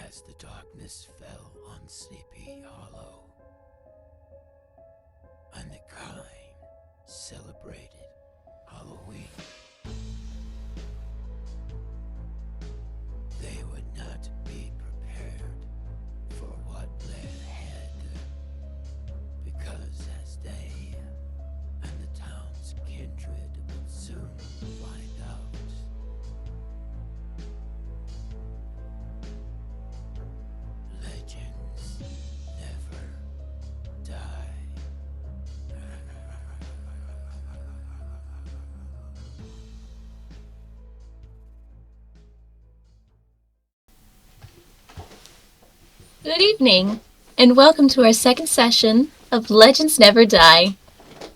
As the darkness fell on Sleepy Hollow, and the kind celebrated Halloween, they would not be prepared for what lay ahead, because as they and the town's kindred would soon find out, legends never die. Good evening, and welcome to our second session of Legends Never Die,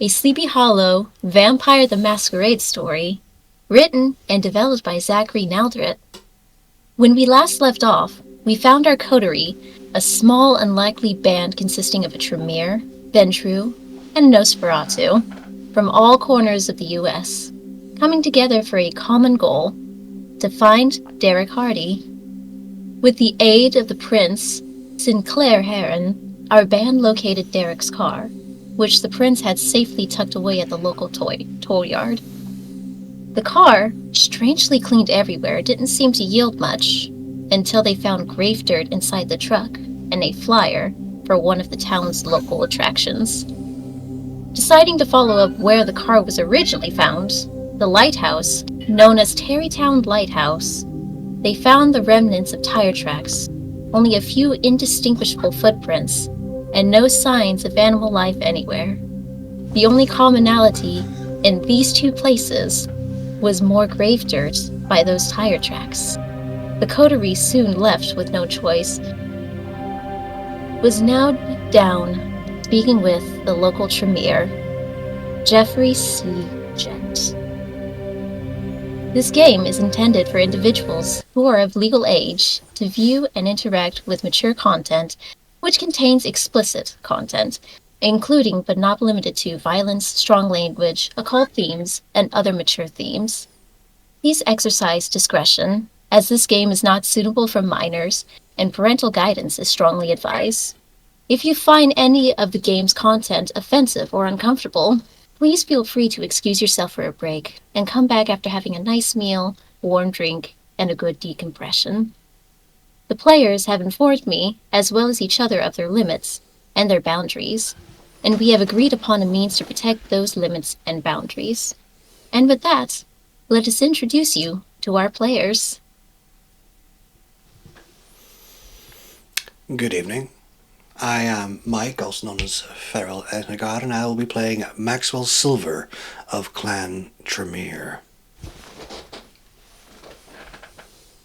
a Sleepy Hollow Vampire the Masquerade story, written and developed by Zachary Naldret. When we last left off, we found our coterie, a small unlikely band consisting of a Tremere, Ventru, and Nosferatu, from all corners of the U.S., coming together for a common goal: to find Derek Hardy. With the aid of the Prince, Sinclair Heron, our band located Derek's car, which the Prince had safely tucked away at the local tow yard. The car, strangely cleaned everywhere, didn't seem to yield much, until they found grave dirt inside the truck and a flyer for one of the town's local attractions. Deciding to follow up where the car was originally found, the lighthouse, known as Tarrytown Lighthouse, they found the remnants of tire tracks, only a few indistinguishable footprints, and no signs of animal life anywhere. The only commonality in these two places was more grave dirt by those tire tracks. The coterie soon left with no choice, was now down speaking with the local Tremere, Jeffrey C. Jett. This game is intended for individuals who are of legal age to view and interact with mature content, which contains explicit content, including but not limited to violence, strong language, occult themes, and other mature themes. Please exercise discretion, as this game is not suitable for minors, and parental guidance is strongly advised. If you find any of the game's content offensive or uncomfortable, Please feel free to excuse yourself for a break and come back after having a nice meal, warm drink, and a good decompression. The players have informed me, as well as each other, of their limits and their boundaries, and we have agreed upon a means to protect those limits and boundaries. And with that, let us introduce you to our players. Good evening. I am Mike, also known as Feral Ethnagod, and I will be playing Maxwell Silver of Clan Tremere.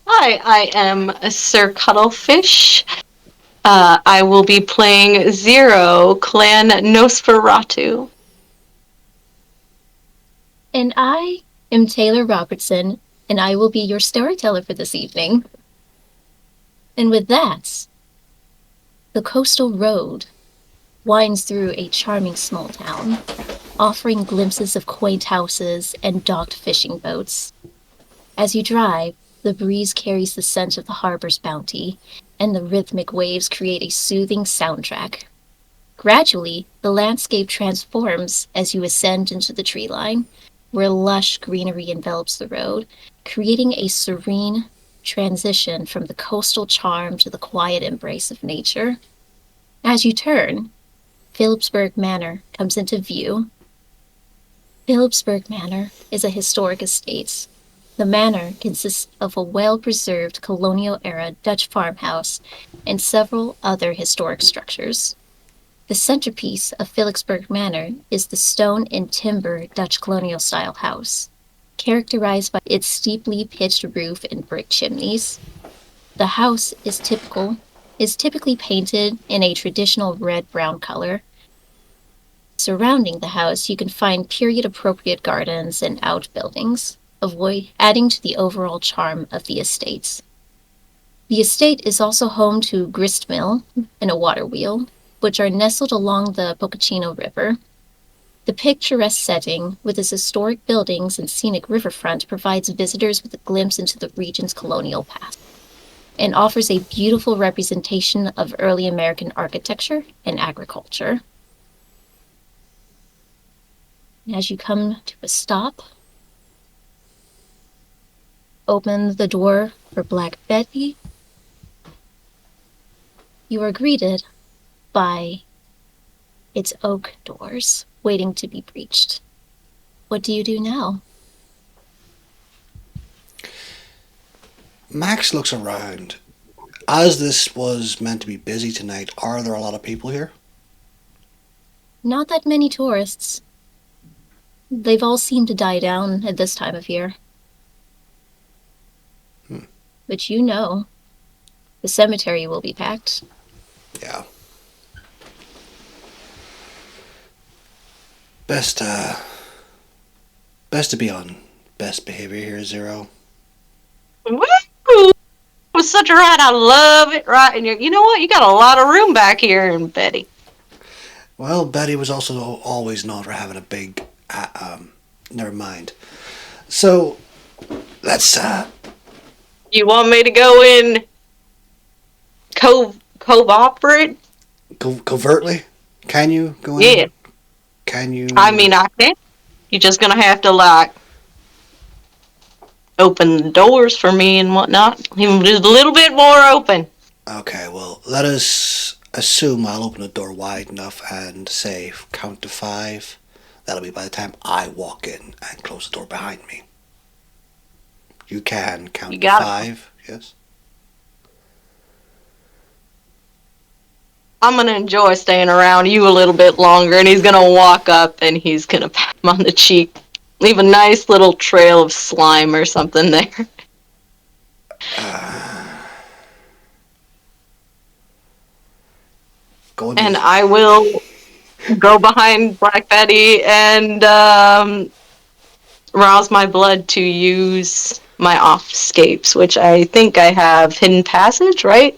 Hi, I am Sir Cuttlefish. I will be playing Zero, Clan Nosferatu. And I am Taylor Robertson, and I will be your storyteller for this evening. And with that, the coastal road winds through a charming small town, offering glimpses of quaint houses and docked fishing boats. As you drive, the breeze carries the scent of the harbor's bounty, and the rhythmic waves create a soothing soundtrack. Gradually, the landscape transforms as you ascend into the tree line, where lush greenery envelops the road, creating a serene transition from the coastal charm to the quiet embrace of nature. As you turn, Phillipsburg Manor comes into view. Phillipsburg Manor is a historic estate. The manor consists of a well-preserved colonial-era Dutch farmhouse and several other historic structures. The centerpiece of Phillipsburg Manor is the stone and timber Dutch colonial-style house, characterized by its steeply pitched roof and brick chimneys. The house is typically painted in a traditional red-brown color. Surrounding the house, you can find period-appropriate gardens and outbuildings, adding to the overall charm of the estate. The estate is also home to a grist mill and a water wheel, which are nestled along the Pocachino River. The picturesque setting, with its historic buildings and scenic riverfront, provides visitors with a glimpse into the region's colonial past and offers a beautiful representation of early American architecture and agriculture. As you come to a stop, open the door for Black Betty. You are greeted by its oak doors waiting to be breached. What do you do now? Max looks around. As this was meant to be busy tonight, are there a lot of people here? Not that many tourists. They've all seemed to die down at this time of year. But you know, the cemetery will be packed. Yeah. Best to be on best behavior here, Zero. Woo! It was such a ride. I love it. Right, and you know what? You got a lot of room back here in Betty. Well, Betty was also always known for having a big. Never mind. So, let's. You want me to go in cooperate? Covertly? Can you go in? Yeah. Can you? I mean, I can. You're just gonna have to open the doors for me and whatnot. Even just a little bit more open. Okay, well, let us assume I'll open the door wide enough and say count to 5. That'll be by the time I walk in and close the door behind me. You can count to 5, yes? I'm gonna enjoy staying around you a little bit longer, and he's gonna walk up and he's gonna pat him on the cheek. Leave a nice little trail of slime or something there. And I will go behind Black Betty and rouse my blood to use my offscapes, which I think I have hidden passage, right?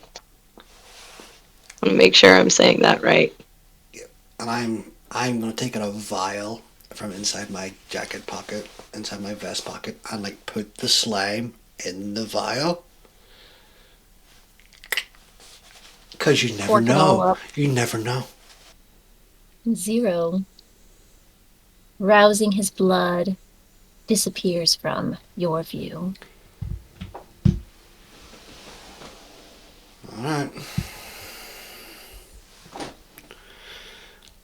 I want to make sure I'm saying that right. And I'm gonna take out a vial from inside my jacket pocket, inside my vest pocket, and like put the slime in the vial. Cause you never know. You never know. Zero rousing his blood, disappears from your view. Alright.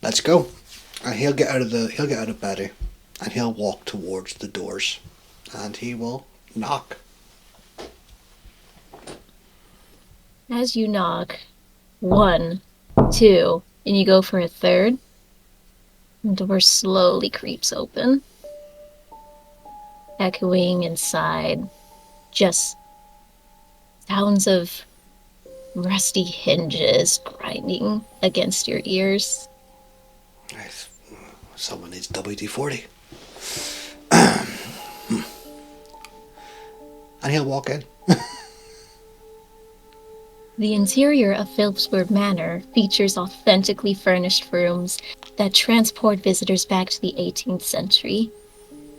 Let's go. And he'll get out of bed, and he'll walk towards the doors. And he will knock. As you knock, 1, 2, and you go for a third, the door slowly creeps open. Echoing inside, just sounds of rusty hinges grinding against your ears. Nice. Someone needs WD-40. And he'll walk in. The interior of Phillipsburg Manor features authentically furnished rooms that transport visitors back to the 18th century.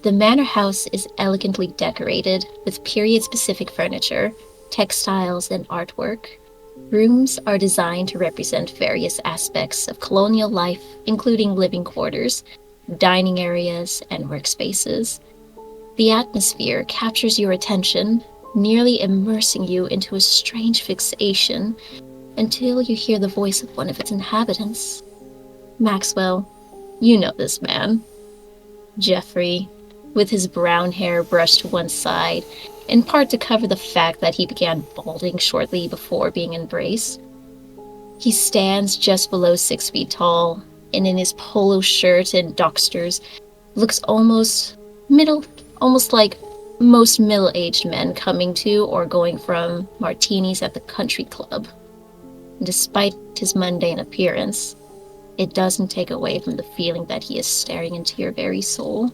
The manor house is elegantly decorated with period-specific furniture, textiles, and artwork. Rooms are designed to represent various aspects of colonial life, including living quarters, dining areas, and workspaces. The atmosphere captures your attention, nearly immersing you into a strange fixation until you hear the voice of one of its inhabitants. Maxwell, you know this man. Jeffrey, with his brown hair brushed to one side, in part to cover the fact that he began balding shortly before being embraced. He stands just below 6 feet tall, and in his polo shirt and docksters, looks almost like most middle-aged men coming to or going from martinis at the country club. Despite his mundane appearance, it doesn't take away from the feeling that he is staring into your very soul.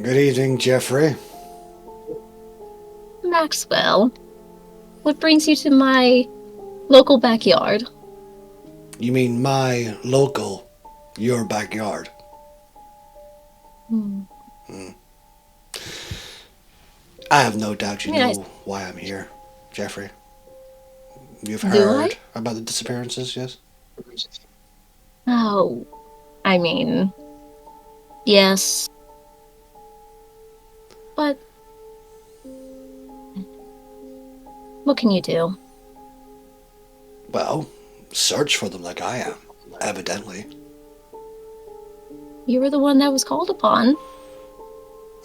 Good evening, Jeffrey. Maxwell, what brings you to my local backyard? You mean my local, your backyard? I have no doubt you know why I'm here, Jeffrey. You've heard about the disappearances, yes? Oh, I mean, yes. But what can you do? Well, search for them like I am, evidently. You were the one that was called upon.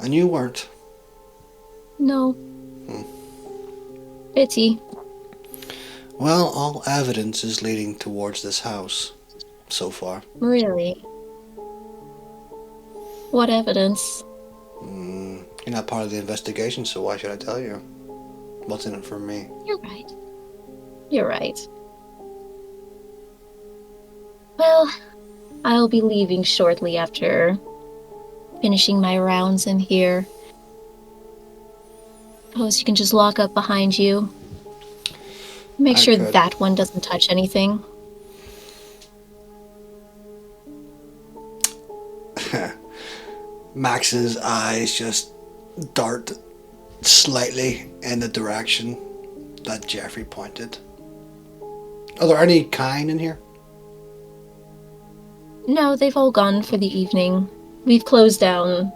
And you weren't. No. Pity. Well, all evidence is leading towards this house, so far. Really? What evidence? You're not part of the investigation, so why should I tell you? What's in it for me? You're right. You're right. Well, I'll be leaving shortly after finishing my rounds in here. Suppose you can just lock up behind you. Make sure that one doesn't touch anything. Max's eyes just dart slightly in the direction that Jeffrey pointed. Are there any kind in here? No, they've all gone for the evening. We've closed down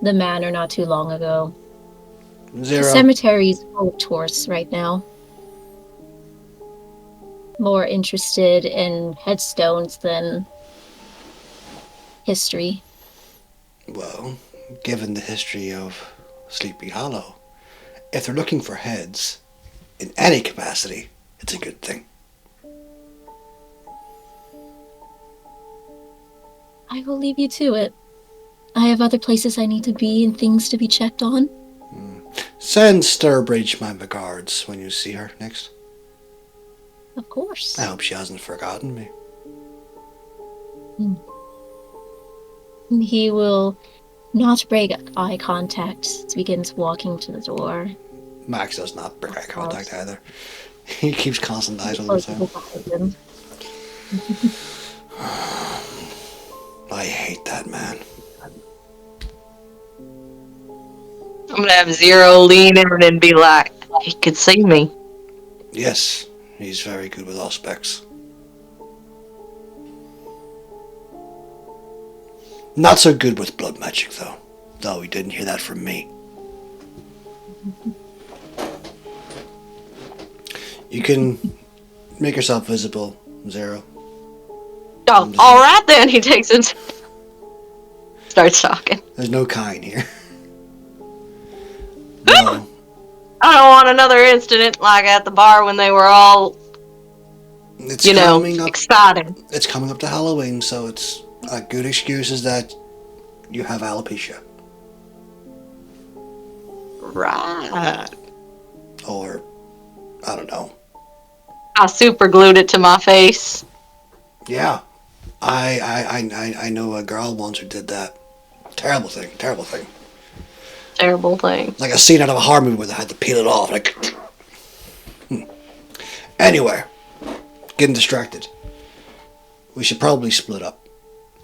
the manor not too long ago. Zero. The cemetery's full of tourists right now. More interested in headstones than history. Well, given the history of Sleepy Hollow, if they're looking for heads in any capacity, it's a good thing. I will leave you to it. I have other places I need to be and things to be checked on. Send Sturbridge my regards when you see her next. Of course. I hope she hasn't forgotten me. He will not break eye contact as he begins walking to the door. Max does not break eye contact either. He keeps constant eyes on the time. I hate that man. I'm gonna have Zero lean in and be like, he could see me. Yes, he's very good with all specs. Not so good with blood magic, though. Though you didn't hear that from me. You can make yourself visible, Zero. Oh, all right then. He takes it. Starts talking. There's no kind here. No. I don't want another incident like at the bar when they were all, It's you know, coming up. excited. It's coming up to Halloween, so it's a good excuse is that you have alopecia. Right. Or, I don't know. I super glued it to my face. Yeah. I know a girl once who did that. Terrible thing. Terrible thing. Terrible thing. Like a scene out of a horror movie where they had to peel it off. Like. Anyway. Getting distracted. We should probably split up.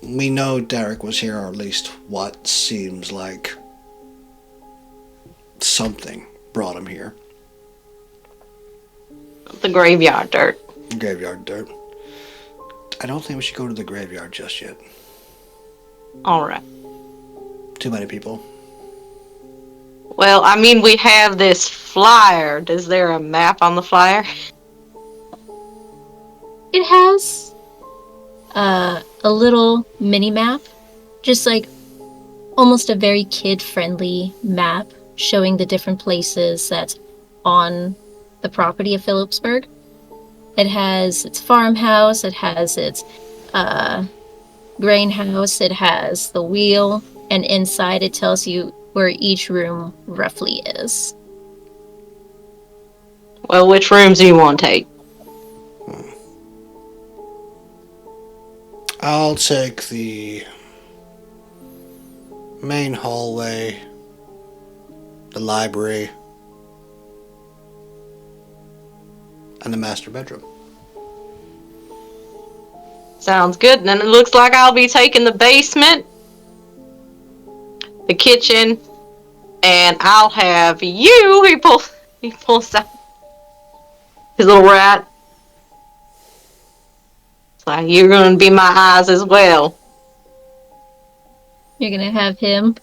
We know Derek was here, or at least what seems like something brought him here. The graveyard dirt. Graveyard dirt. I don't think we should go to the graveyard just yet. All right. Too many people. Well, I mean, we have this flyer. Is there a map on the flyer? It has a little mini map, just like almost a very kid-friendly map showing the different places that's on the property of Phillipsburg. It has its farmhouse, it has its grain house, it has the wheel, and inside it tells you where each room roughly is. Well, which rooms do you want to take? I'll take the main hallway, the library, and the master bedroom. Sounds good. And then it looks like I'll be taking the basement, the kitchen, and I'll have you. He pulls out his little rat. So you're going to be my eyes as well. You're gonna have him.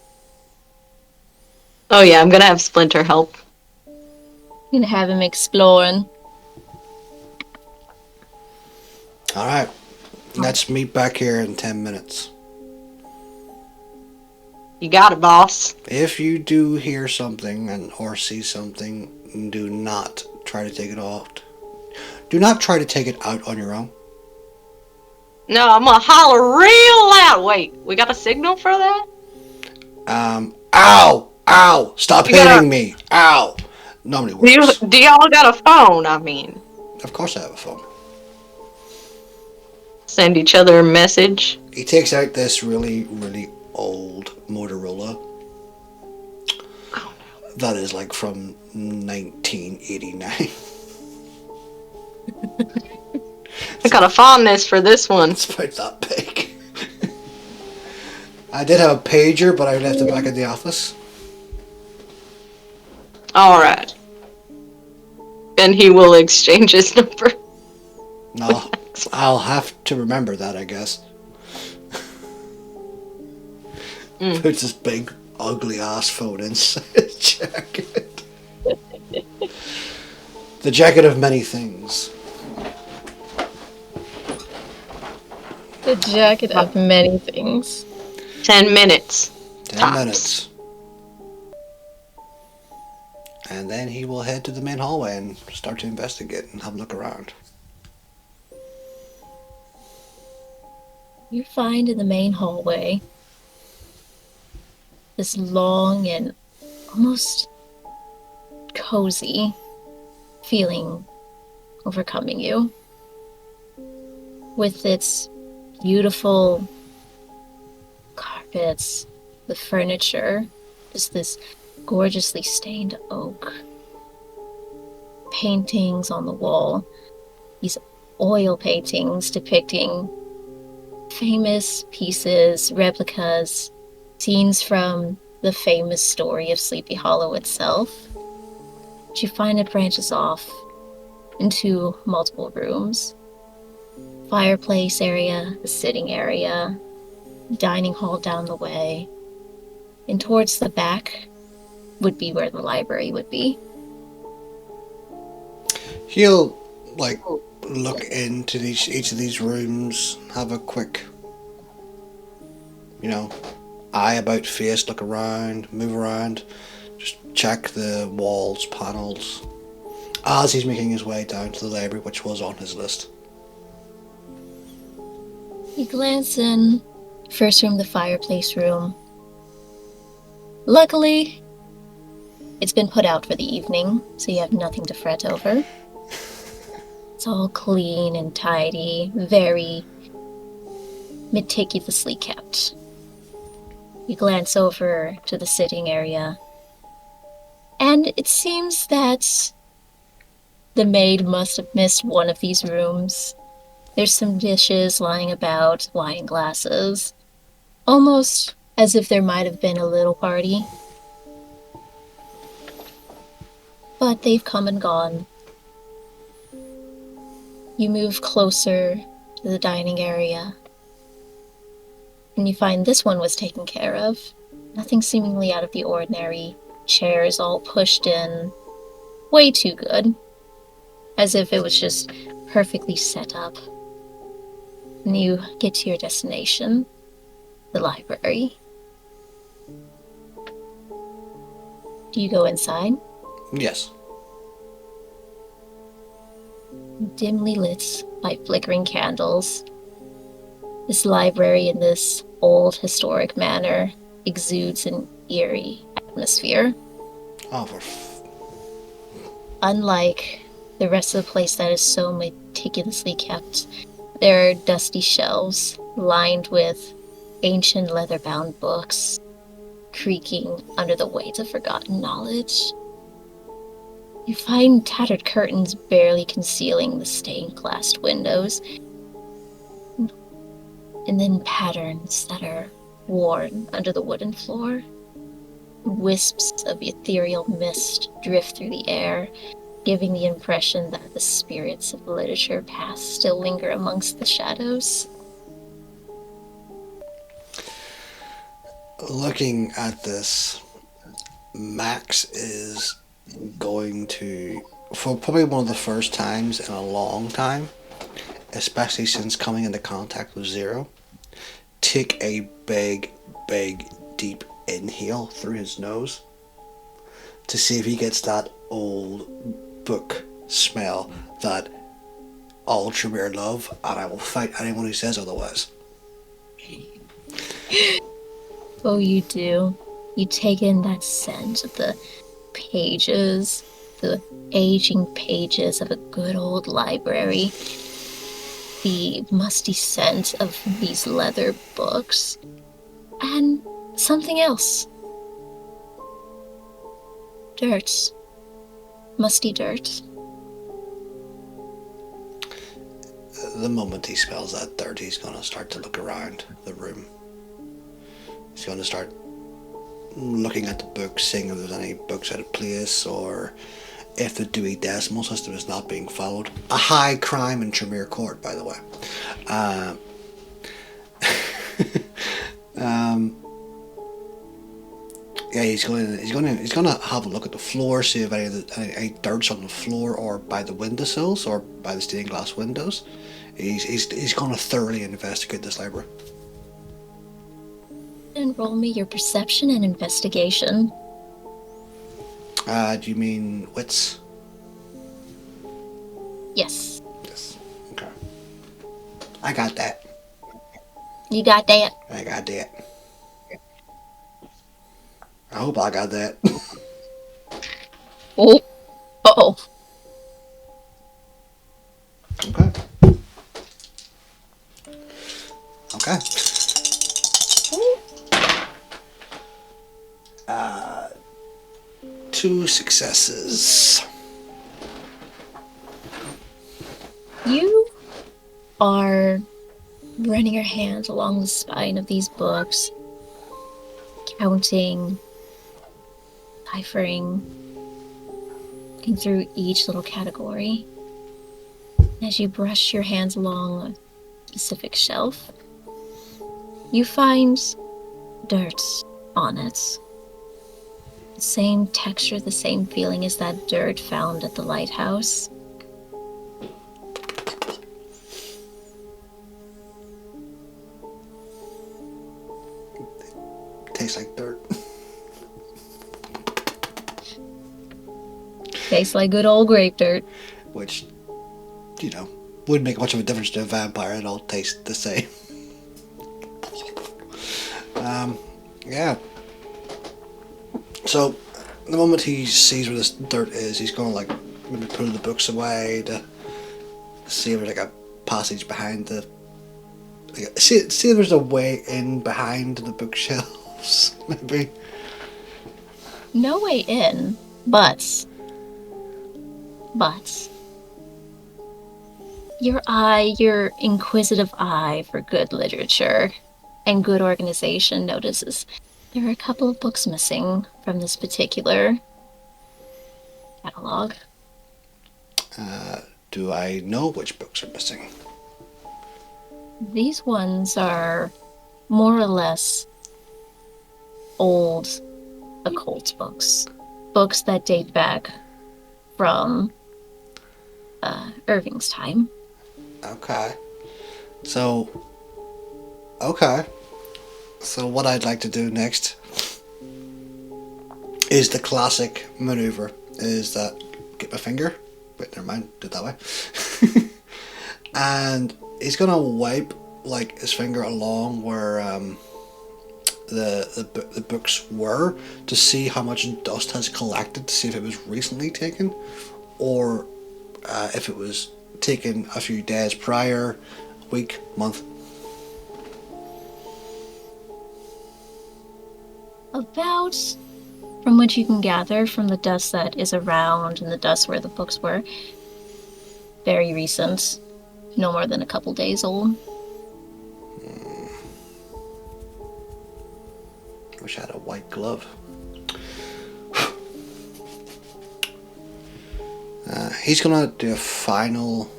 Oh yeah, I'm going to have Splinter help. You're gonna have him exploring. Alright. Let's meet back here in 10 minutes. You got it, boss. If you do hear something or see something, do not try to take it out. Do not try to take it out on your own. No, I'm going to holler real loud. Wait, we got a signal for that? Ow! Ow! Stop hitting me! Ow! Nobody works. Do y'all got a phone, I mean? Of course I have a phone. Send each other a message. He takes out this really, really old Motorola. That is like from 1989. I got a fondness for this one. It's about that big. I did have a pager, but I left it back at the office. Alright. And he will exchange his number. No, I'll have to remember that, I guess. Puts this big, ugly ass phone inside his jacket. The jacket of many things. The jacket of many things. 10 minutes. 10 Tops. minutes. And then he will head to the main hallway and start to investigate and have a look around. You find in the main hallway this long and almost cozy feeling overcoming you. With its beautiful carpets, the furniture, just this gorgeously stained oak, paintings on the wall, these oil paintings depicting famous pieces, replicas, scenes from the famous story of Sleepy Hollow itself. But you find it branches off into multiple rooms. Fireplace area, the sitting area, dining hall down the way, and towards the back would be where the library would be. He'll like look into each of these rooms, have a quick, you know, eye about face, look around, move around, just check the walls, panels, as he's making his way down to the library, which was on his list. You glance in. First room, the fireplace room. Luckily, it's been put out for the evening, so you have nothing to fret over. It's all clean and tidy, very meticulously kept. You glance over to the sitting area, and it seems that the maid must have missed one of these rooms. There's some dishes lying about, wine glasses, almost as if there might have been a little party. But they've come and gone. You move closer to the dining area, and you find this one was taken care of. Nothing seemingly out of the ordinary. Chairs all pushed in. Way too good. As if it was just perfectly set up. And you get to your destination, the library. Do you go inside? Yes. Dimly lit by flickering candles. This library in this old historic manor exudes an eerie atmosphere. Oh, Unlike the rest of the place that is so meticulously kept, there are dusty shelves lined with ancient leather-bound books, creaking under the weight of forgotten knowledge. You find tattered curtains barely concealing the stained-glass windows, and then patterns that are worn under the wooden floor. Wisps of ethereal mist drift through the air, giving the impression that the spirits of literature past still linger amongst the shadows. Looking at this, Max is going to, for probably one of the first times in a long time, especially since coming into contact with Zero, take a big, deep inhale through his nose to see if he gets that old book smell that all Tremere love, and I will fight anyone who says otherwise. Oh, you do. You take in that scent of the pages, the aging pages of a good old library, the musty scent of these leather books, and something else. Dirt. Musty dirt. The moment he smells that dirt, he's going to start to look around the room. He's going to start looking at the books, seeing if there's any books out of place, or if the Dewey Decimal System is not being followed. A high crime in Tremere Court, by the way. Yeah, he's going to have a look at the floor, see if any dirt's on the floor or by the windowsills or by the stained glass windows. He's going to thoroughly investigate this library. And roll me your perception and investigation. Do you mean wits? Yes. Yes. Okay. I got that. You got that? I got that. I hope I got that. Oh. Uh-oh. Okay. Okay. 2 successes. You are running your hands along the spine of these books, counting, ciphering, looking through each little category. As you brush your hands along a specific shelf, you find dirt on it. The same texture, the same feeling as that dirt found at the lighthouse. Tastes like dirt. Tastes like good old grape dirt. Which, wouldn't make much of a difference to a vampire. It all tastes the same. Yeah. So, the moment he sees where this dirt is, he's going to maybe pull the books away to see if there's a passage behind the. See if there's a way in behind the bookshelves, maybe. No way in, but your inquisitive eye for good literature and good organization notices there are a couple of books missing from this particular catalog. Do I know which books are missing? These ones are more or less old occult books. Books that date back from Irving's time. Okay. So what I'd like to do next is the classic maneuver, is that get my finger, wait, never mind, do it that way. And he's gonna wipe his finger along where the books were to see how much dust has collected, to see if it was recently taken or if it was taken a few days prior, week, month. About, from what you can gather from the dust that is around and the dust where the books were, very recent, no more than a couple days old. Wish I had a white glove. He's gonna do a final.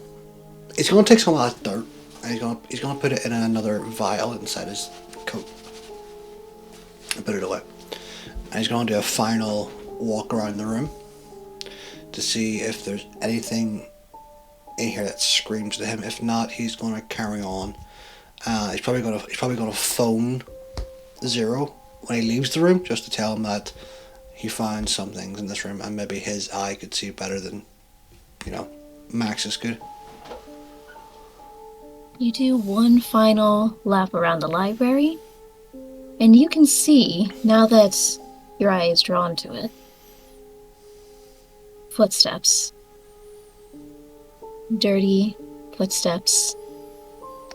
He's gonna take some of that dirt and he's gonna put it in another vial inside his coat and put it away. And he's gonna do a final walk around the room to see if there's anything in here that screams to him. If not, he's gonna carry on. He's probably gonna phone Zero when he leaves the room, just to tell him that he found some things in this room and maybe his eye could see better than, Max's could. You do one final lap around the library, and you can see, now that your eye is drawn to it, footsteps. Dirty footsteps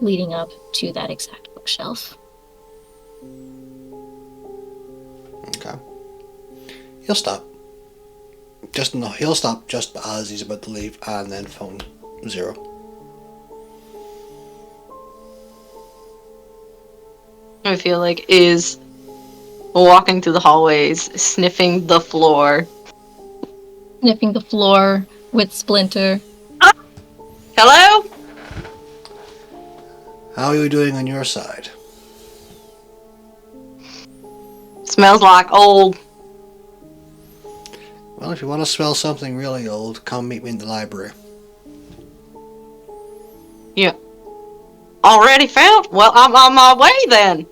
leading up to that exact bookshelf. Okay. He'll stop. He'll stop just as he's about to leave and then phone Zero. I feel like is walking through the hallways, sniffing the floor. Sniffing the floor with Splinter. Hello? How are you doing on your side? Smells like old. Well, if you want to smell something really old, come meet me in the library. Yeah. Already found? Well, I'm on my way then.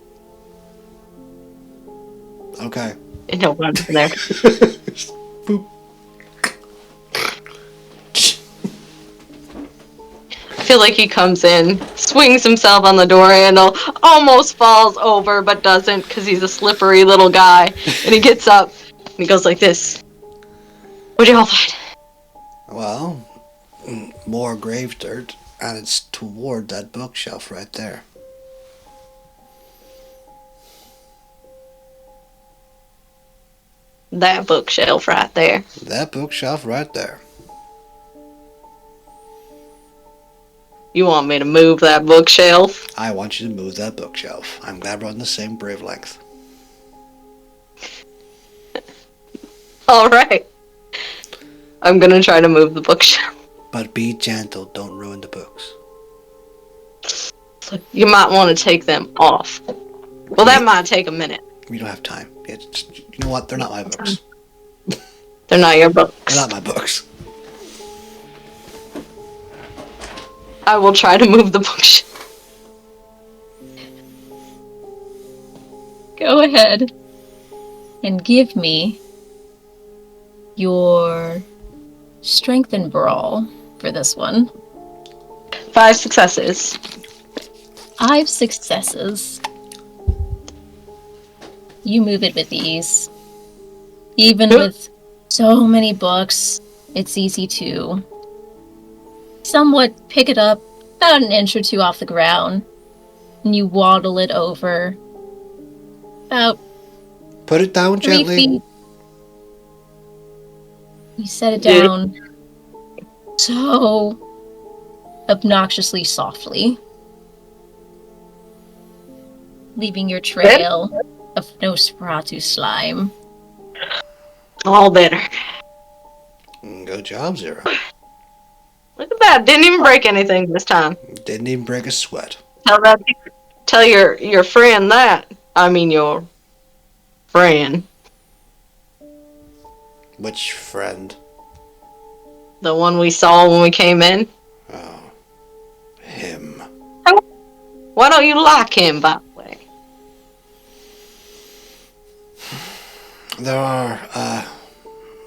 Okay. And he'll run from there. Boop. I feel like he comes in, swings himself on the door handle, almost falls over, but doesn't because he's a slippery little guy. And he gets up and he goes like this. What'd y'all find? Well, more grave dirt, and it's toward that bookshelf right there. That bookshelf right there. That bookshelf right there. You want me to move that bookshelf? I want you to move that bookshelf. I'm glad we're on the same wavelength. Alright. I'm gonna try to move the bookshelf. But be gentle, don't ruin the books. You might want to take them off. Well, that might take a minute. We don't have time. You know what? They're not my books. They're not your They're books. not my books. I will try to move the bookshelf. Go ahead and give me your strength and brawl for this one. 5 successes. 5 successes. You move it with ease. Even with so many books, it's easy to somewhat pick it up about an inch or two off the ground, and you waddle it over about Put it down 3 gently. feet. You set it down so obnoxiously softly, leaving your trail of Nosferatu slime. All better. Good job, Zero. Look at that. Didn't even break anything this time. Didn't even break a sweat. Tell your friend that. I mean your friend. Which friend? The one we saw when we came in. Oh, him. Why don't you like him, by the way? There are a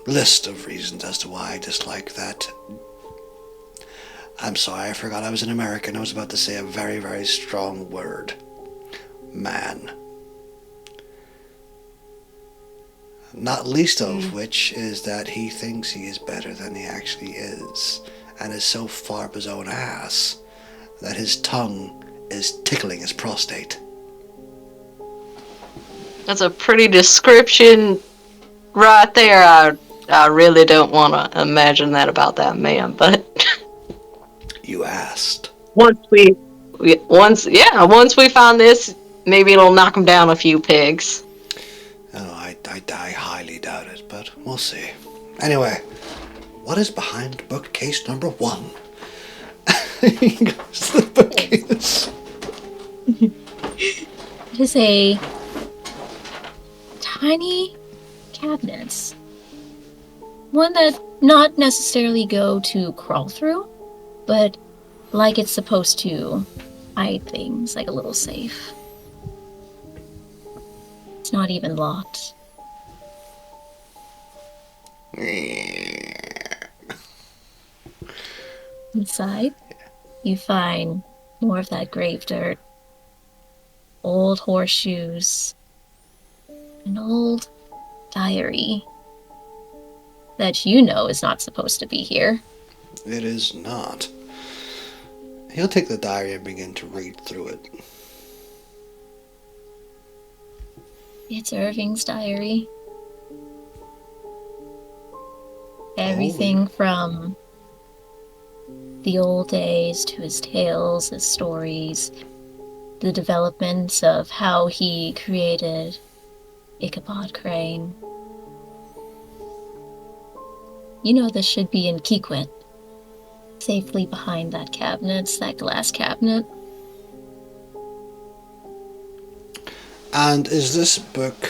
list of reasons as to why I dislike that. I'm sorry, I forgot I was an American. I was about to say a very, very strong word. Man. Not least of which is that he thinks he is better than he actually is, and is so far up his own ass that his tongue is tickling his prostate. That's a pretty description right there. I really don't want to imagine that about that man, but You asked. once we find this, maybe it'll knock him down a few pegs. Oh, I highly doubt it, but we'll see. Anyway, what is behind bookcase number 1? He goes to the bookcase. It is a tiny cabinet. One that not necessarily go to crawl through, but like it's supposed to hide things, like a little safe. It's not even locked. Inside, you find more of that grave dirt, old horseshoes, an old diary that you know is not supposed to be here. It is not. He'll take the diary and begin to read through it. It's Irving's diary. Everything from the old days to his tales, his stories, the developments of how he created Ichabod Crane. You know this should be in Kikwit, safely behind that cabinet, that glass cabinet. And is this book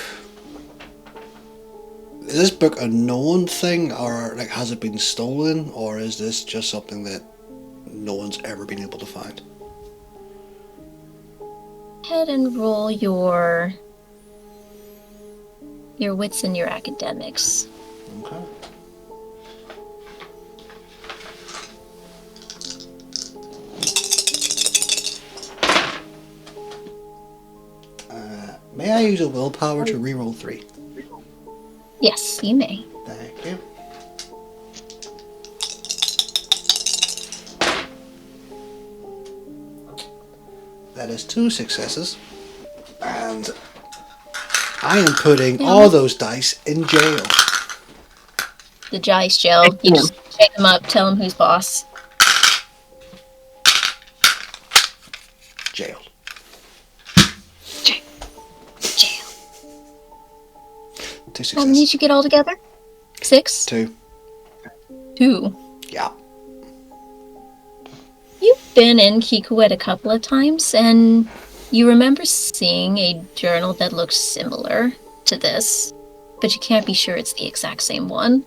a known thing, or like has it been stolen, or is this just something that no one's ever been able to find? Head and roll your wits and your academics. Okay. May I use a willpower to reroll 3? Yes, you may. Thank you. That is 2 successes. And I am putting all those dice in jail. The dice gel. You just shake them up, tell him who's boss. Jail. Jail. 2 How many successes. did you get all together? 6? 2. 2. Yeah. You've been in Kikwit a couple of times, and You remember seeing a journal that looks similar to this, but you can't be sure it's the exact same one.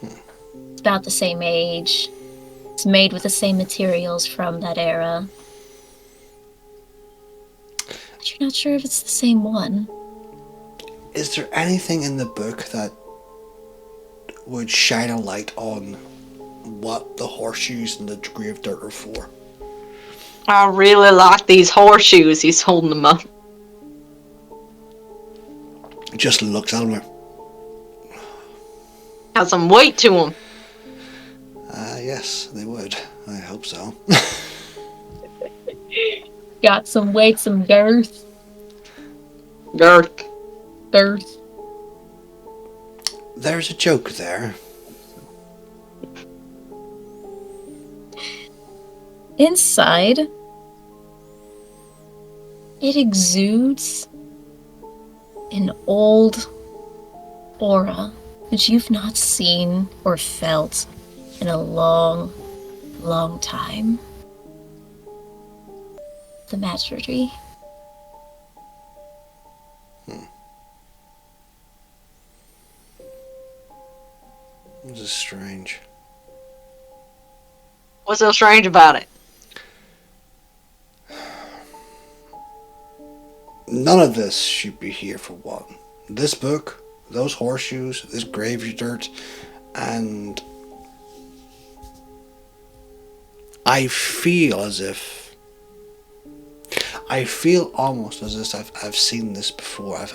It's about the same age. It's made with the same materials from that era. But you're not sure if it's the same one. Is there anything in the book that would shine a light on what the horseshoes and the degree of dirt are for? I really like these horseshoes. He's holding them up. Just looks at him like, Got some weight to them. yes, they would. I hope so. Got some weight, some girth. Girth. Girth. There's a joke there. Inside, it exudes an old aura that you've not seen or felt in a long, long time. The master tree. This is strange. What's so strange about it? None of this should be here for one. This book, those horseshoes, this grave dirt, and I feel almost as if I've seen this before. I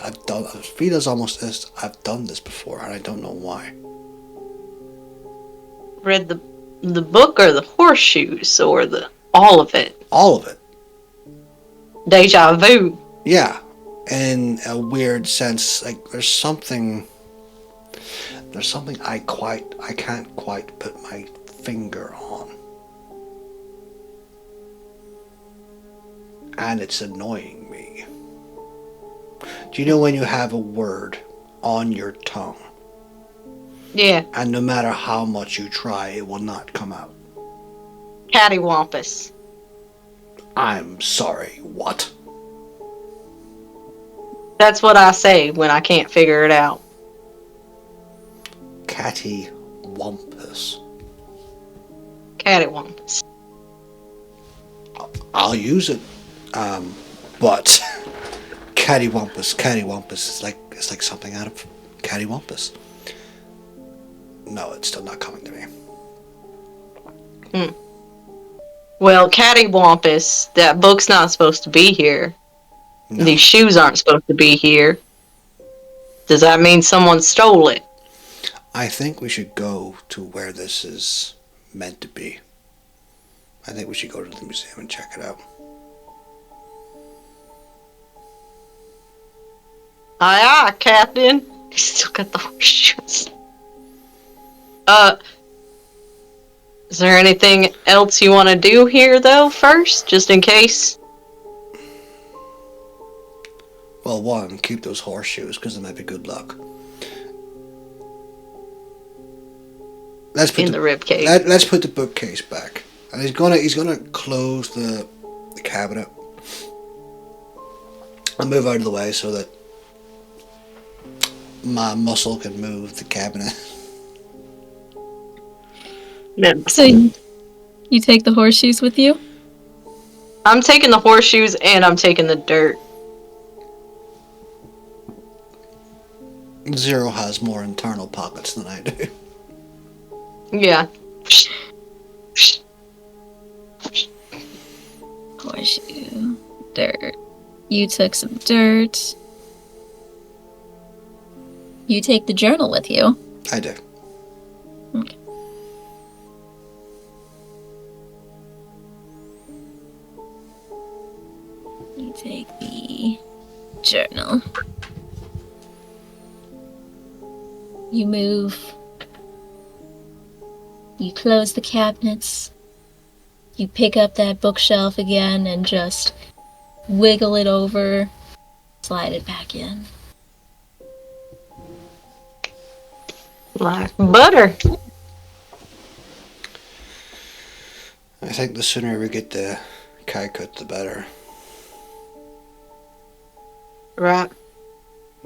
feel as almost as I've done this before, and I don't know why. Read the book or the horseshoes or the all of it? All of it. Deja vu. Yeah, in a weird sense, like there's something I can't quite put my finger on. And it's annoying me. Do you know when you have a word on your tongue? Yeah. And no matter how much you try, it will not come out. Cattywampus. I'm sorry, what? That's what I say when I can't figure it out. Cattywampus. Cattywampus. I'll use it, but cattywampus is like something out of cattywampus. No, it's still not coming to me. Well, cattywampus, that book's not supposed to be here. No. These shoes aren't supposed to be here. Does that mean someone stole it? I think we should go to where this is meant to be. I think we should go to the museum and check it out. Aye, aye, Captain. He's still got the horseshoes. Is there anything else you want to do here, though, first? Just in case? Well, one, keep those horseshoes because it might be good luck. Let's put In the rib cage. Let's put the bookcase back, and he's gonna close the cabinet and move out of the way so that my muscle can move the cabinet. So you take the horseshoes with you? I'm taking the horseshoes and I'm taking the dirt. Zero has more internal pockets than I do. Yeah. Horseshoe. Dirt. You took some dirt. You take the journal with you. I do. Okay. You take the journal. You move. You close the cabinets. You pick up that bookshelf again and just wiggle it over, slide it back in. Like butter. I think the sooner we get the kai cut, the better. Right.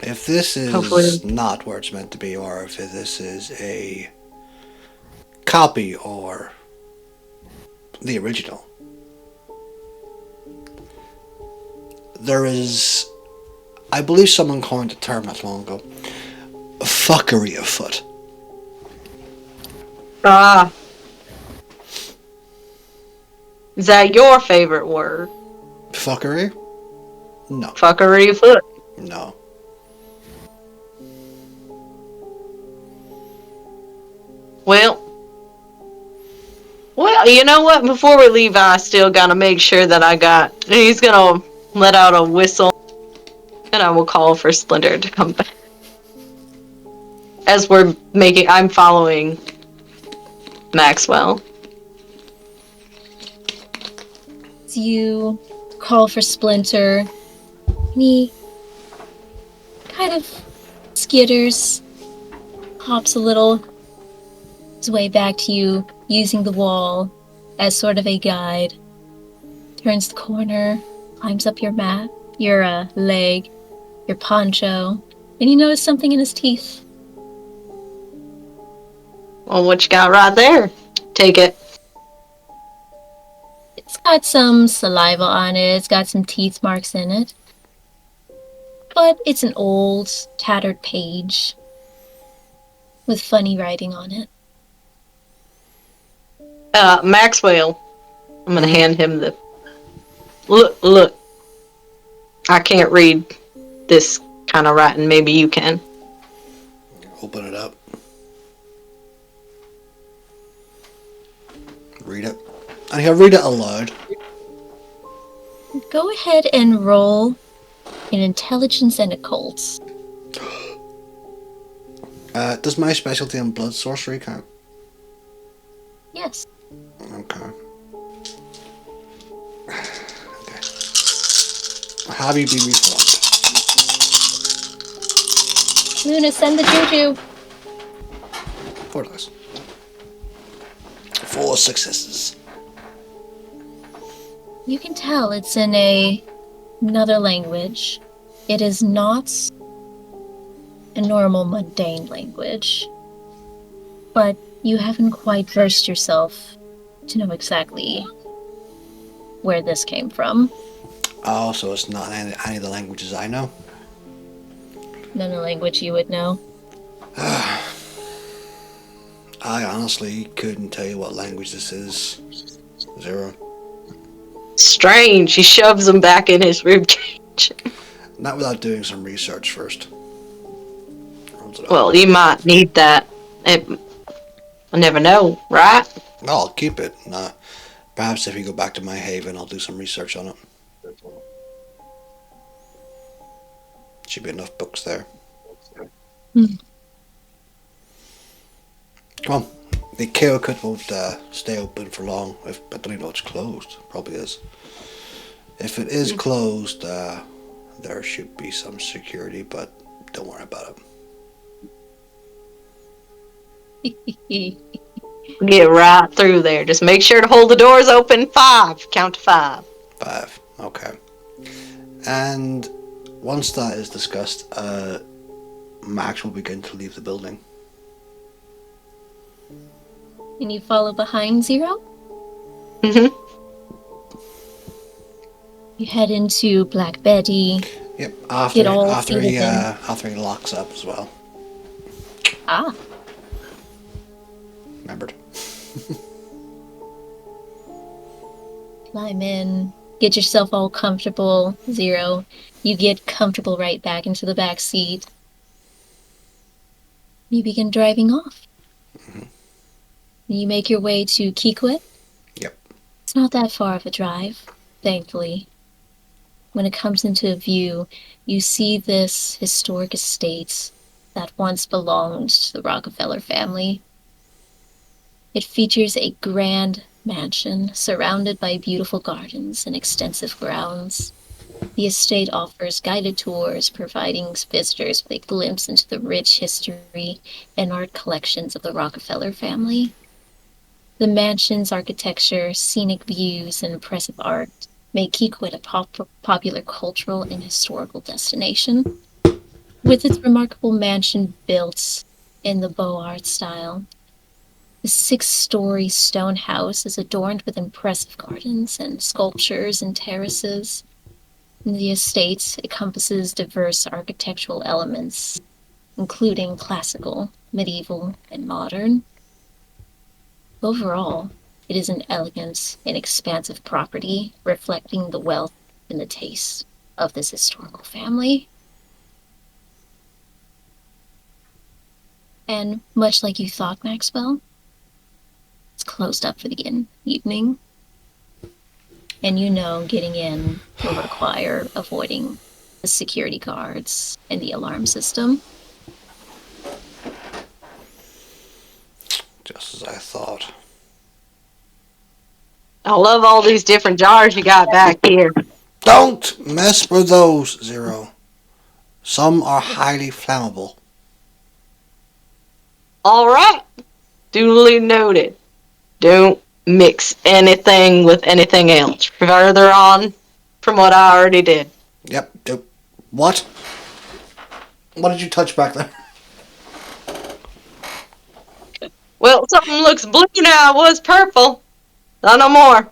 If this Hopefully. is not where it's meant to be, or if this is a copy or the original, there is, I believe someone coined the term not long ago, fuckery afoot. Ah, is that your favorite word? Fuckery? No. Fuckery foot. No. Well, you know what? Before we leave, I still gotta make sure that I got. He's gonna let out a whistle, and I will call for Splinter to come back. As I'm following Maxwell. You call for Splinter, and he kind of skitters, hops a little his way back to you, using the wall as sort of a guide. Turns the corner, climbs up your leg, your poncho, and you notice something in his teeth. Well, what you got right there? Take it. It's got some saliva on it, it's got some teeth marks in it. But it's an old, tattered page with funny writing on it. Maxwell. I'm gonna hand him the. Look. I can't read this kind of writing. Maybe you can. Open it up. Read it. And he'll read it aloud. Go ahead and roll in intelligence and occults. Does my specialty in blood sorcery count? Yes. Okay. Have you been reformed? Luna, send the juju. 4 dice. 4 successes. You can tell it's in another language. It is not a normal mundane language, but you haven't quite versed yourself to know exactly where this came from. Oh, so it's not any of the languages I know? None of the language you would know. I honestly couldn't tell you what language this is. 0. Strange. He shoves him back in his ribcage. Not without doing some research first. Well, you might need that. I never know, right? No, I'll keep it. Perhaps if you go back to my haven, I'll do some research on it. Should be enough books there. Come on. The Keokut won't stay open for long. I don't even know it's closed. Probably is. If it is closed, there should be some security, but don't worry about it. Get right through there. Just make sure to hold the doors open. 5. Count to 5. 5. Okay. And once that is discussed, Max will begin to leave the building. And you follow behind Zero? Mm-hmm. You head into Black Betty. Yep. After he in. after he locks up as well. Ah. Remembered. Climb in. Get yourself all comfortable, Zero. You get comfortable right back into the back seat. You begin driving off. Mm-hmm. You make your way to Kikwit. Yep. It's not that far of a drive, thankfully. When it comes into view, you see this historic estate that once belonged to the Rockefeller family. It features a grand mansion surrounded by beautiful gardens and extensive grounds. The estate offers guided tours, providing visitors with a glimpse into the rich history and art collections of the Rockefeller family. The mansion's architecture, scenic views, and impressive art make Kikoit a popular cultural and historical destination. With its remarkable mansion built in the Beaux Arts style, the 6-story stone house is adorned with impressive gardens and sculptures and terraces. The estate encompasses diverse architectural elements, including classical, medieval, and modern. Overall, it is an elegant and expansive property reflecting the wealth and the taste of this historical family. And much like you thought, Maxwell, it's closed up for the evening. And you know getting in will require avoiding the security guards and the alarm system. Just as I thought. I love all these different jars you got back here. Don't mess with those, Zero. Some are highly flammable. Alright. Duly noted. Don't mix anything with anything else. Further on from what I already did. Yep. What? What did you touch back there? Well, something looks blue now. It was purple. Not no more.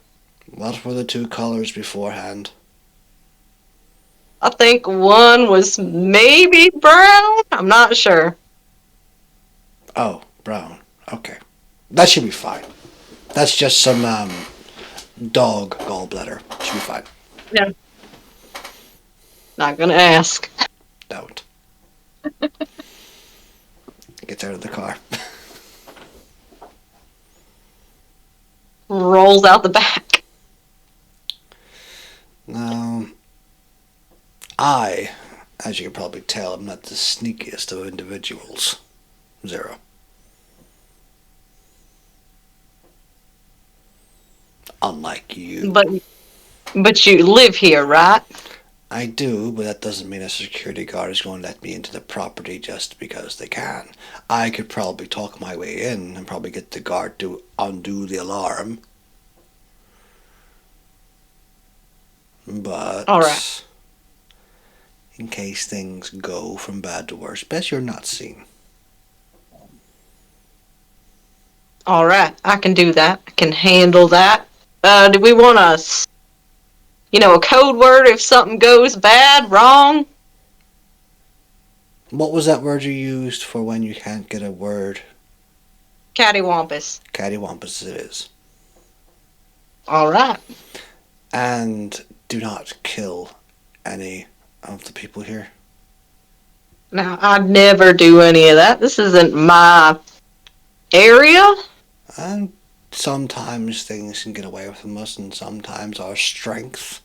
What were the two colors beforehand? I think one was maybe brown. I'm not sure. Oh, brown. Okay. That should be fine. That's just some dog gallbladder. Should be fine. Yeah. Not gonna ask. Don't. Gets out of the car. Rolls out the back. Now, I, as you can probably tell, am not the sneakiest of individuals. Zero. Unlike you. But you live here, right? I do, but that doesn't mean a security guard is going to let me into the property just because they can. I could probably talk my way in and probably get the guard to undo the alarm. But Alright. in case things go from bad to worse, best you're not seen. Alright, I can do that. I can handle that. Do we want a code word if something goes bad, wrong? What was that word you used for when you can't get a word? Cattywampus. Cattywampus it is. Alright. And do not kill any of the people here. Now, I'd never do any of that. This isn't my area. And sometimes things can get away from us, and sometimes our strength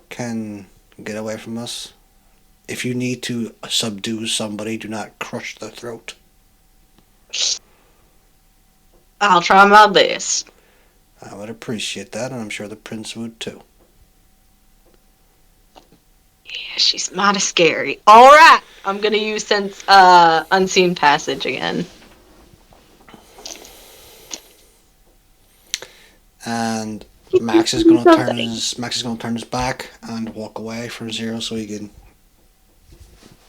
can get away from us. If you need to subdue somebody, do not crush their throat. I'll try my best. I would appreciate that, and I'm sure the prince would too. Yeah, she's mighty scary. Alright, I'm gonna use Unseen Passage again. And Max is going to turn his back and walk away from Zero so he can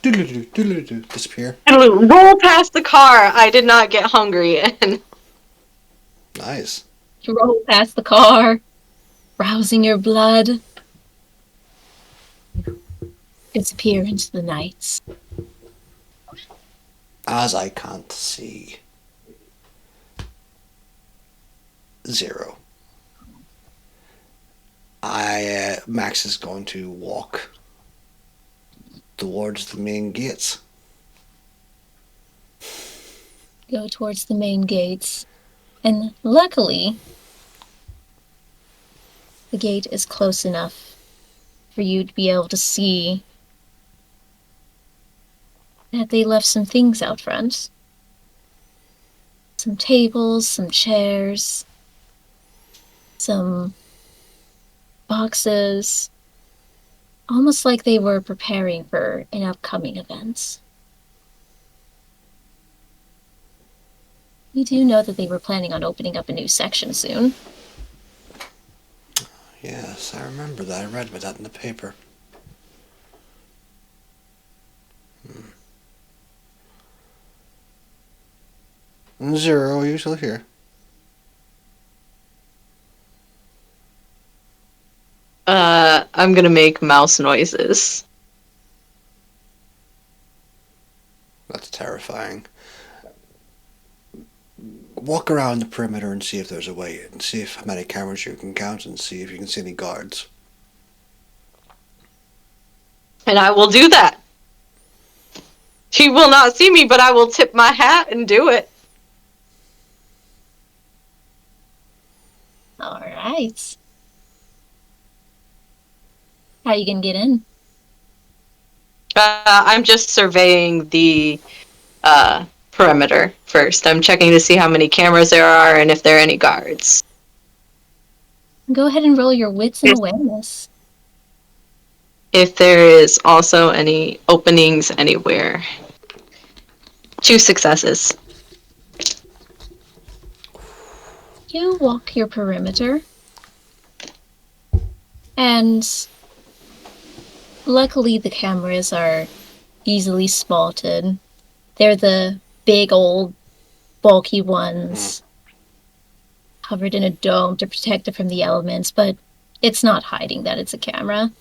disappear. Roll past the car. I did not get hungry and Nice. Roll past the car, rousing your blood. Disappear into the nights. As I can't see Zero, Max is going to walk towards the main gates. Go towards the main gates. And luckily, the gate is close enough for you to be able to see that they left some things out front. Some tables, some chairs, some boxes, almost like they were preparing for an upcoming event. You do know that they were planning on opening up a new section soon. Yes, I remember that. I read about that in the paper. Zero, are you still here? I'm gonna make mouse noises. That's terrifying. Walk around the perimeter and see if there's a way in. See if how many cameras you can count and see if you can see any guards. And I will do that. She will not see me, but I will tip my hat and do it. All right. How you gonna get in? I'm just surveying the perimeter first. I'm checking to see how many cameras there are and if there are any guards. Go ahead and roll your wits and awareness. If there is also any openings anywhere. 2 successes. You walk your perimeter, and luckily the cameras are easily spotted. They're the big old bulky ones covered in a dome to protect it from the elements, but it's not hiding that it's a camera.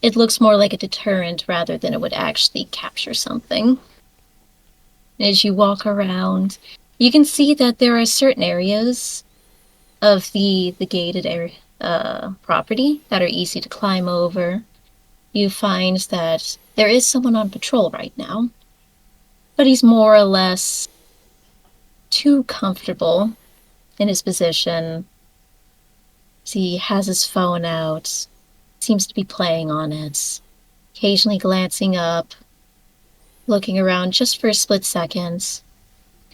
It looks more like a deterrent rather than it would actually capture something. As you walk around, you can see that there are certain areas of the gated area, property that are easy to climb over. You find that there is someone on patrol right now, but he's more or less too comfortable in his position. He has his phone out, seems to be playing on it, occasionally glancing up, looking around just for a split second,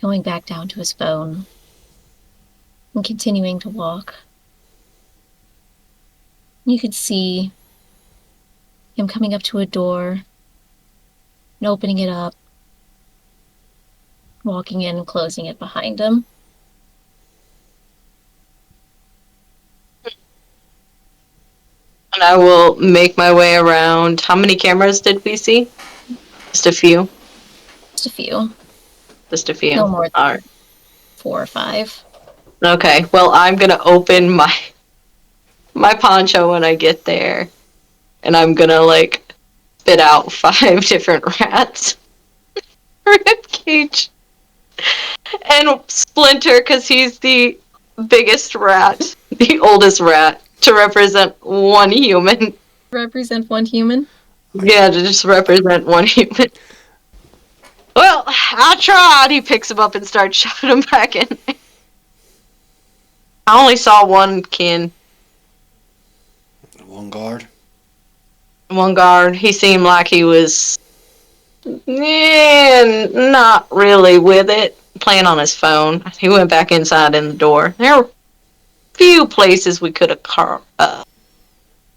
going back down to his phone, and continuing to walk. You could see him coming up to a door and opening it up, walking in and closing it behind him. And I will make my way around. How many cameras did we see? Just a few. Just a few. Just a few. No more than All right. 4 or 5. Okay. Well, I'm gonna open my poncho when I get there, and I'm gonna like spit out 5 different rats. Ribcage. And Splinter, because he's the biggest rat, the oldest rat, to represent one human. Represent one human? Yeah, to just represent one human. Well, I tried. He picks him up and starts shoving him back in. I only saw one kin. One guard. One guard. He seemed like he was not really with it, playing on his phone. He went back inside in the door. There were few places we could have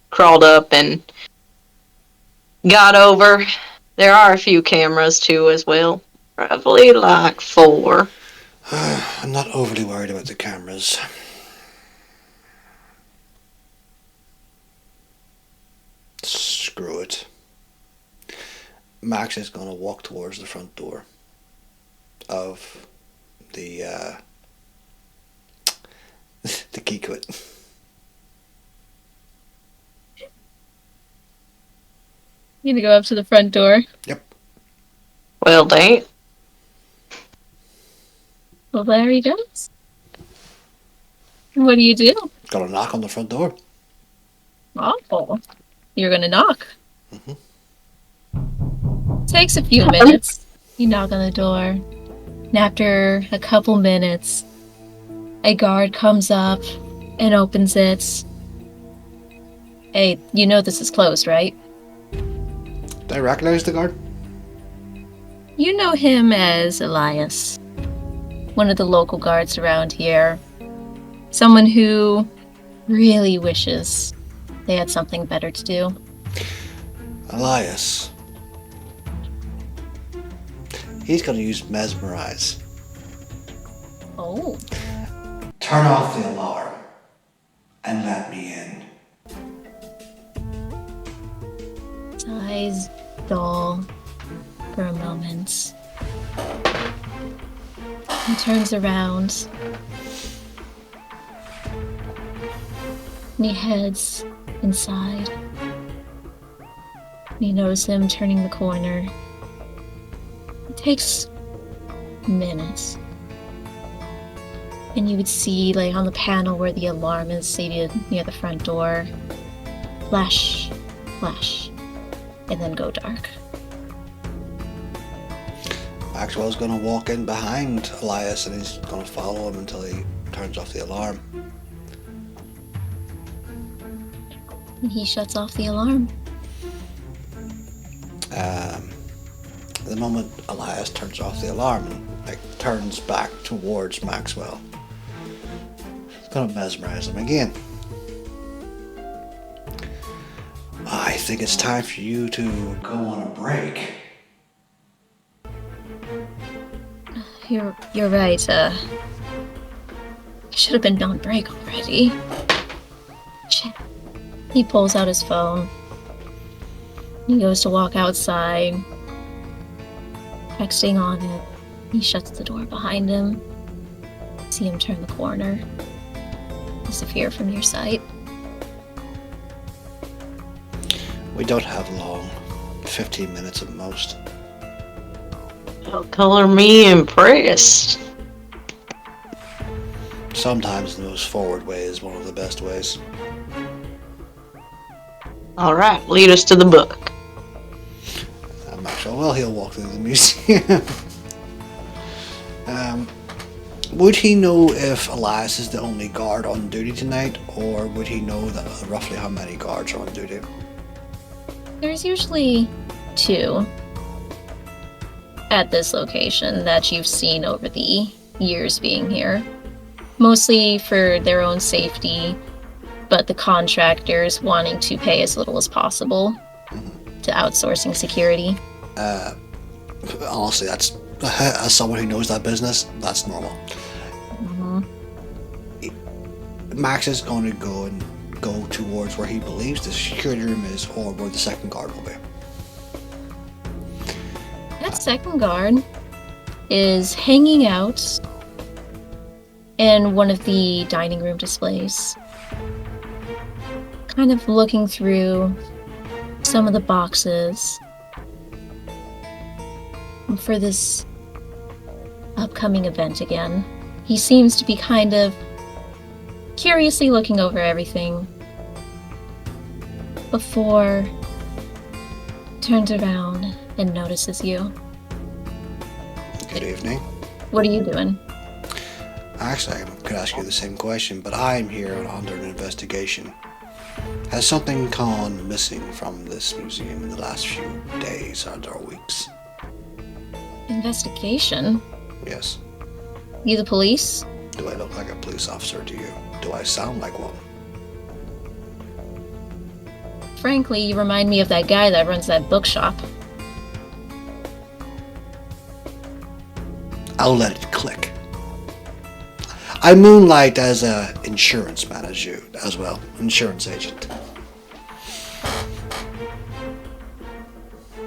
crawled up and got over. There are a few cameras too as well. Probably like 4. I'm not overly worried about the cameras. Screw it. Max is going to walk towards the front door of the the Geekwit. You need to go up to the front door. Yep. Well, dang. Well, there he goes. What do you do? Got a knock on the front door. Oh, you're gonna knock. Mhm. Takes a few minutes. You knock on the door, and after a couple minutes, a guard comes up and opens it. Hey, you know this is closed, right? Do I recognize the guard? You know him as Elias, one of the local guards around here. Someone who really wishes they had something better to do. Elias. He's going to use mesmerize. Oh. Turn off the alarm and let me in. stall for a moment. He turns around and he heads inside. And you notice him turning the corner. It takes minutes. And you would see, like, on the panel where the alarm is seated near the front door, flash, flash, and then go dark. Maxwell's gonna walk in behind Elias and he's gonna follow him until he turns off the alarm. And he shuts off the alarm. The moment Elias turns off the alarm and turns back towards Maxwell, it's gonna mesmerize him again. I think it's time for you to go on a break. You're right, I should have been on break already. Shit. He pulls out his phone. He goes to walk outside, texting on it. He shuts the door behind him. See him turn the corner, disappear from your sight. We don't have long, 15 minutes at most. Don't color me impressed. Sometimes the most forward way is one of the best ways. Alright, lead us to the book. Maxwell, well, he'll walk through the museum. Would he know if Elias is the only guard on duty tonight, or would he know that roughly how many guards are on duty? There's usually 2 at this location that you've seen over the years being here. Mostly for their own safety, but the contractors wanting to pay as little as possible to outsourcing security. Honestly, that's as someone who knows that business, that's normal. Max is going to go towards where he believes the security room is, or where the second guard will be. That second guard is hanging out in one of the dining room displays, kind of looking through some of the boxes for this upcoming event again. He seems to be kind of curiously looking over everything before he turns around and notices you. Good evening. What are you doing? Actually, I could ask you the same question, but I'm here under an investigation. Has something gone missing from this museum in the last few days or weeks? Investigation? Yes. You the police? Do I look like a police officer to you? Do I sound like one? Frankly, you remind me of that guy that runs that bookshop. I'll let it click. I moonlight as a insurance manager as well, insurance agent.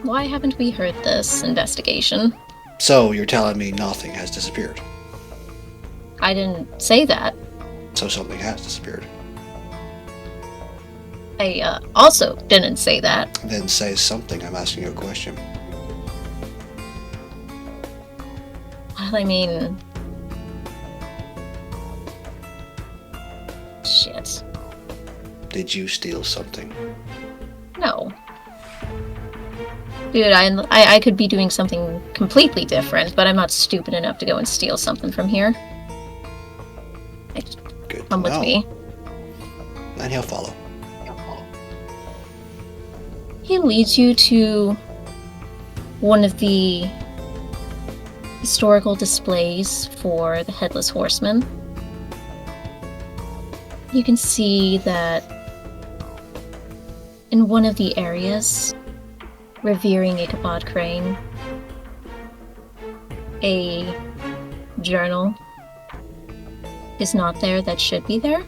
Why haven't we heard this investigation? So you're telling me nothing has disappeared? I didn't say that. So something has disappeared. I also didn't say that. Then say something. I'm asking you a question. Well, I mean... Shit. Did you steal something? No. Dude, I could be doing something completely different, but I'm not stupid enough to go and steal something from here. Good. Come with me. And he'll follow. He leads you to one of the historical displays for the Headless Horseman. You can see that in one of the areas, revering Ichabod Crane, a journal is not there that should be there.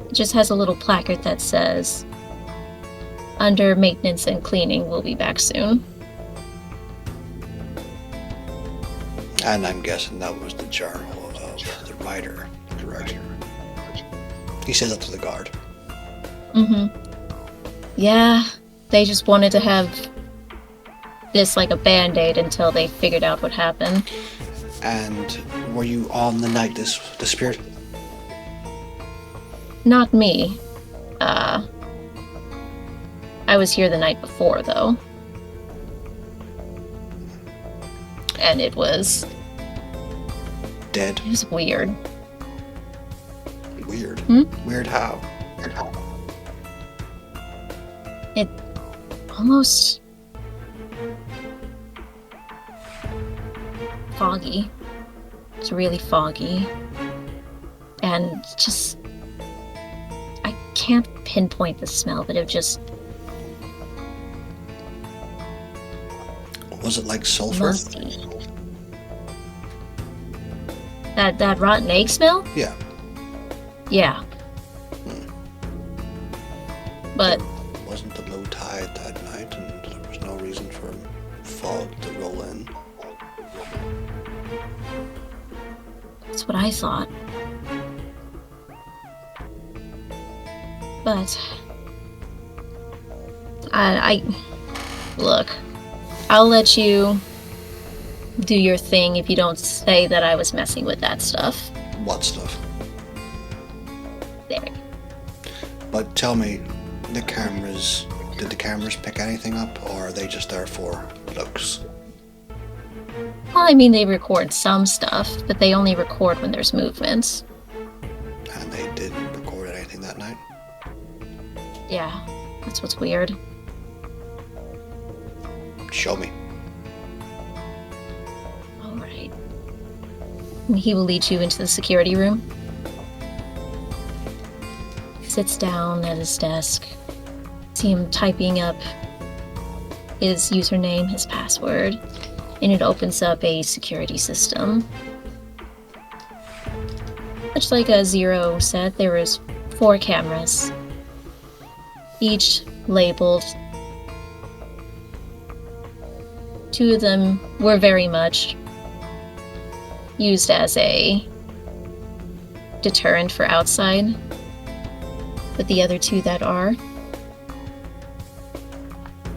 It just has a little placard that says, under maintenance and cleaning. We'll be back soon. And I'm guessing that was the journal of the writer, correct? He says that to the guard. Yeah, they just wanted to have this like a band-aid until they figured out what happened. And were you on the night this disappeared? Not me. I was here the night before, though. And it was Dead? weird. Weird. Hmm? Weird how? It almost foggy. It's really foggy. And just I can't pinpoint the smell, but it just Was it like sulfur? musty. That rotten egg smell? Yeah. Yeah. But It wasn't the low tide that night, and there was no reason for fog to roll in. that's what I thought. But I look, I'll let you do your thing if you don't say that I was messing with that stuff. What stuff? There. But tell me, the cameras, did the cameras pick anything up, or are they just there for looks? Well, I mean, they record some stuff, but they only record when there's movements. And they didn't record anything that night? Yeah, that's what's weird. Show me. Alright. He will lead you into the security room. He sits down at his desk. See him typing up his username, his password, and it opens up a security system. Much like a Zero set, there was 4 cameras, each labeled. 2 of them were very much used as a deterrent for outside, but the other 2 that are.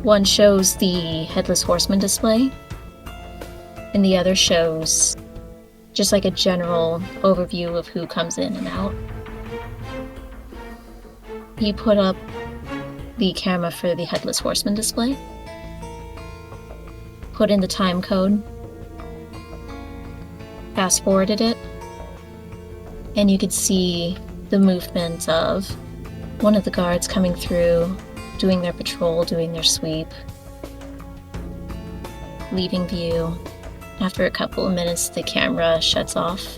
One shows the Headless Horseman display, and the other shows just like a general overview of who comes in and out. He put up the camera for the Headless Horseman display, put in the time code, fast forwarded it, and you could see the movement of one of the guards coming through, doing their patrol, doing their sweep, leaving view. After a couple of minutes, the camera shuts off,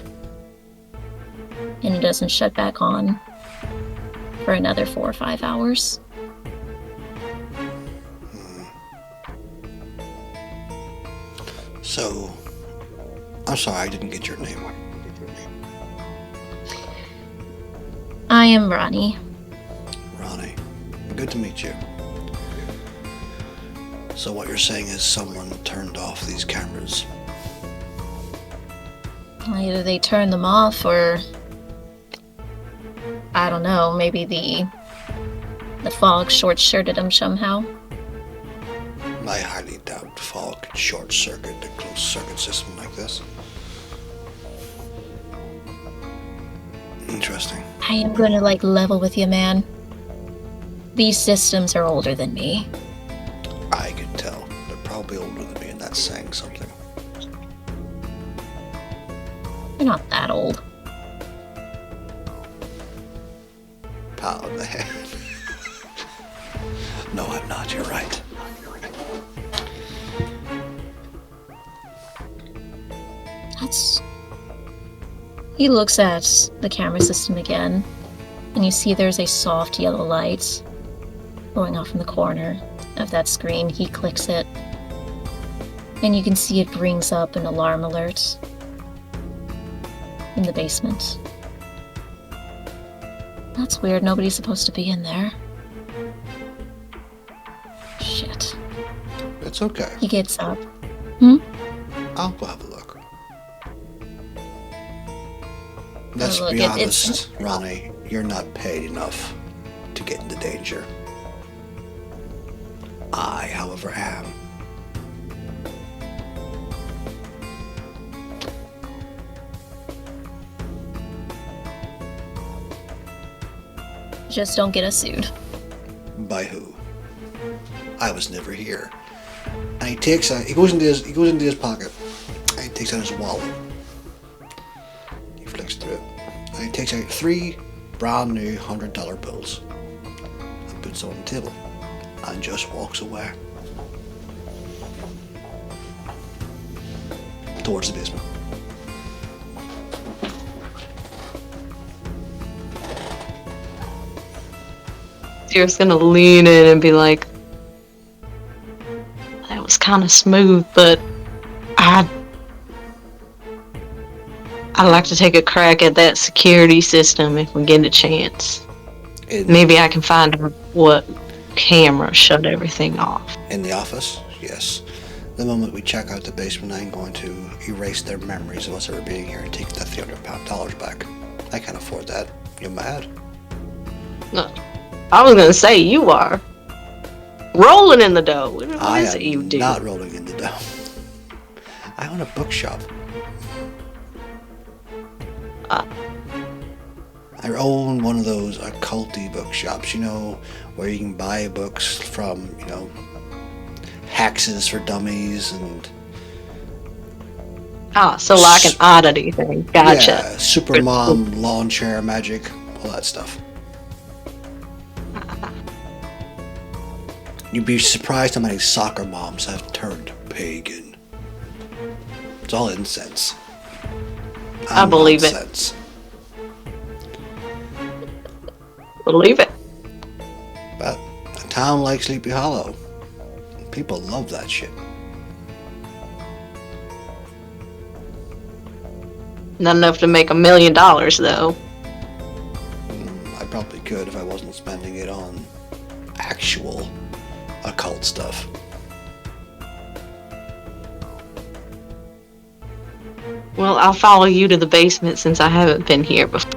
and it doesn't shut back on for another 4 or 5 hours. So, I'm sorry, I didn't get your name. I am Ronnie. Ronnie. Good to meet you. So what you're saying is someone turned off these cameras. Either they turned them off, or I don't know, maybe the fog short-circuited them somehow. I highly doubt fog could short-circuit a closed-circuit system like this. Interesting. I am gonna level with you, man. These systems are older than me. I could tell. They're probably older than me, and that's saying something. They're not that old. Pat on the head. No, I'm not. You're right. He looks at the camera system again, and you see there's a soft yellow light going off in the corner of that screen. He clicks it, and you can see it brings up an alarm alert in the basement. That's weird. Nobody's supposed to be in there. It's okay. He gets up. I'll go have a look. Let's look, be it's- honest, Ronnie. You're not paid enough to get into danger. I, however, am. Just don't get us sued. By who? I was never here. And he takes out. He goes into his pocket. And he takes out his wallet. He flicks through it. And he takes out 3 brand new $100 bills and puts them on the table and just walks away towards the basement. Sierra's gonna lean in and be like, that was kind of smooth, but I'd like to take a crack at that security system if we get a chance. Maybe I can find out what camera shut everything off. In the office, yes. The moment we check out the basement, I'm going to erase their memories of us ever being here and take that $300 back. I can't afford that. You mad? No, I was gonna say you are rolling in the dough. What I is it you am do? not rolling in the dough. I own a bookshop. I own one of those occulty bookshops, you know, where you can buy books from, you know, hexes for dummies and So like an oddity thing. Gotcha. yeah, Supermom, lawn chair magic, all that stuff. You'd be surprised how many soccer moms have turned pagan. It's all incense. I believe it. Nonsense. Believe it. But a town like Sleepy Hollow, people love that shit. Not enough to make $1 million though. I probably could if I wasn't spending it on actual occult stuff. Well, I'll follow you to the basement since I haven't been here before.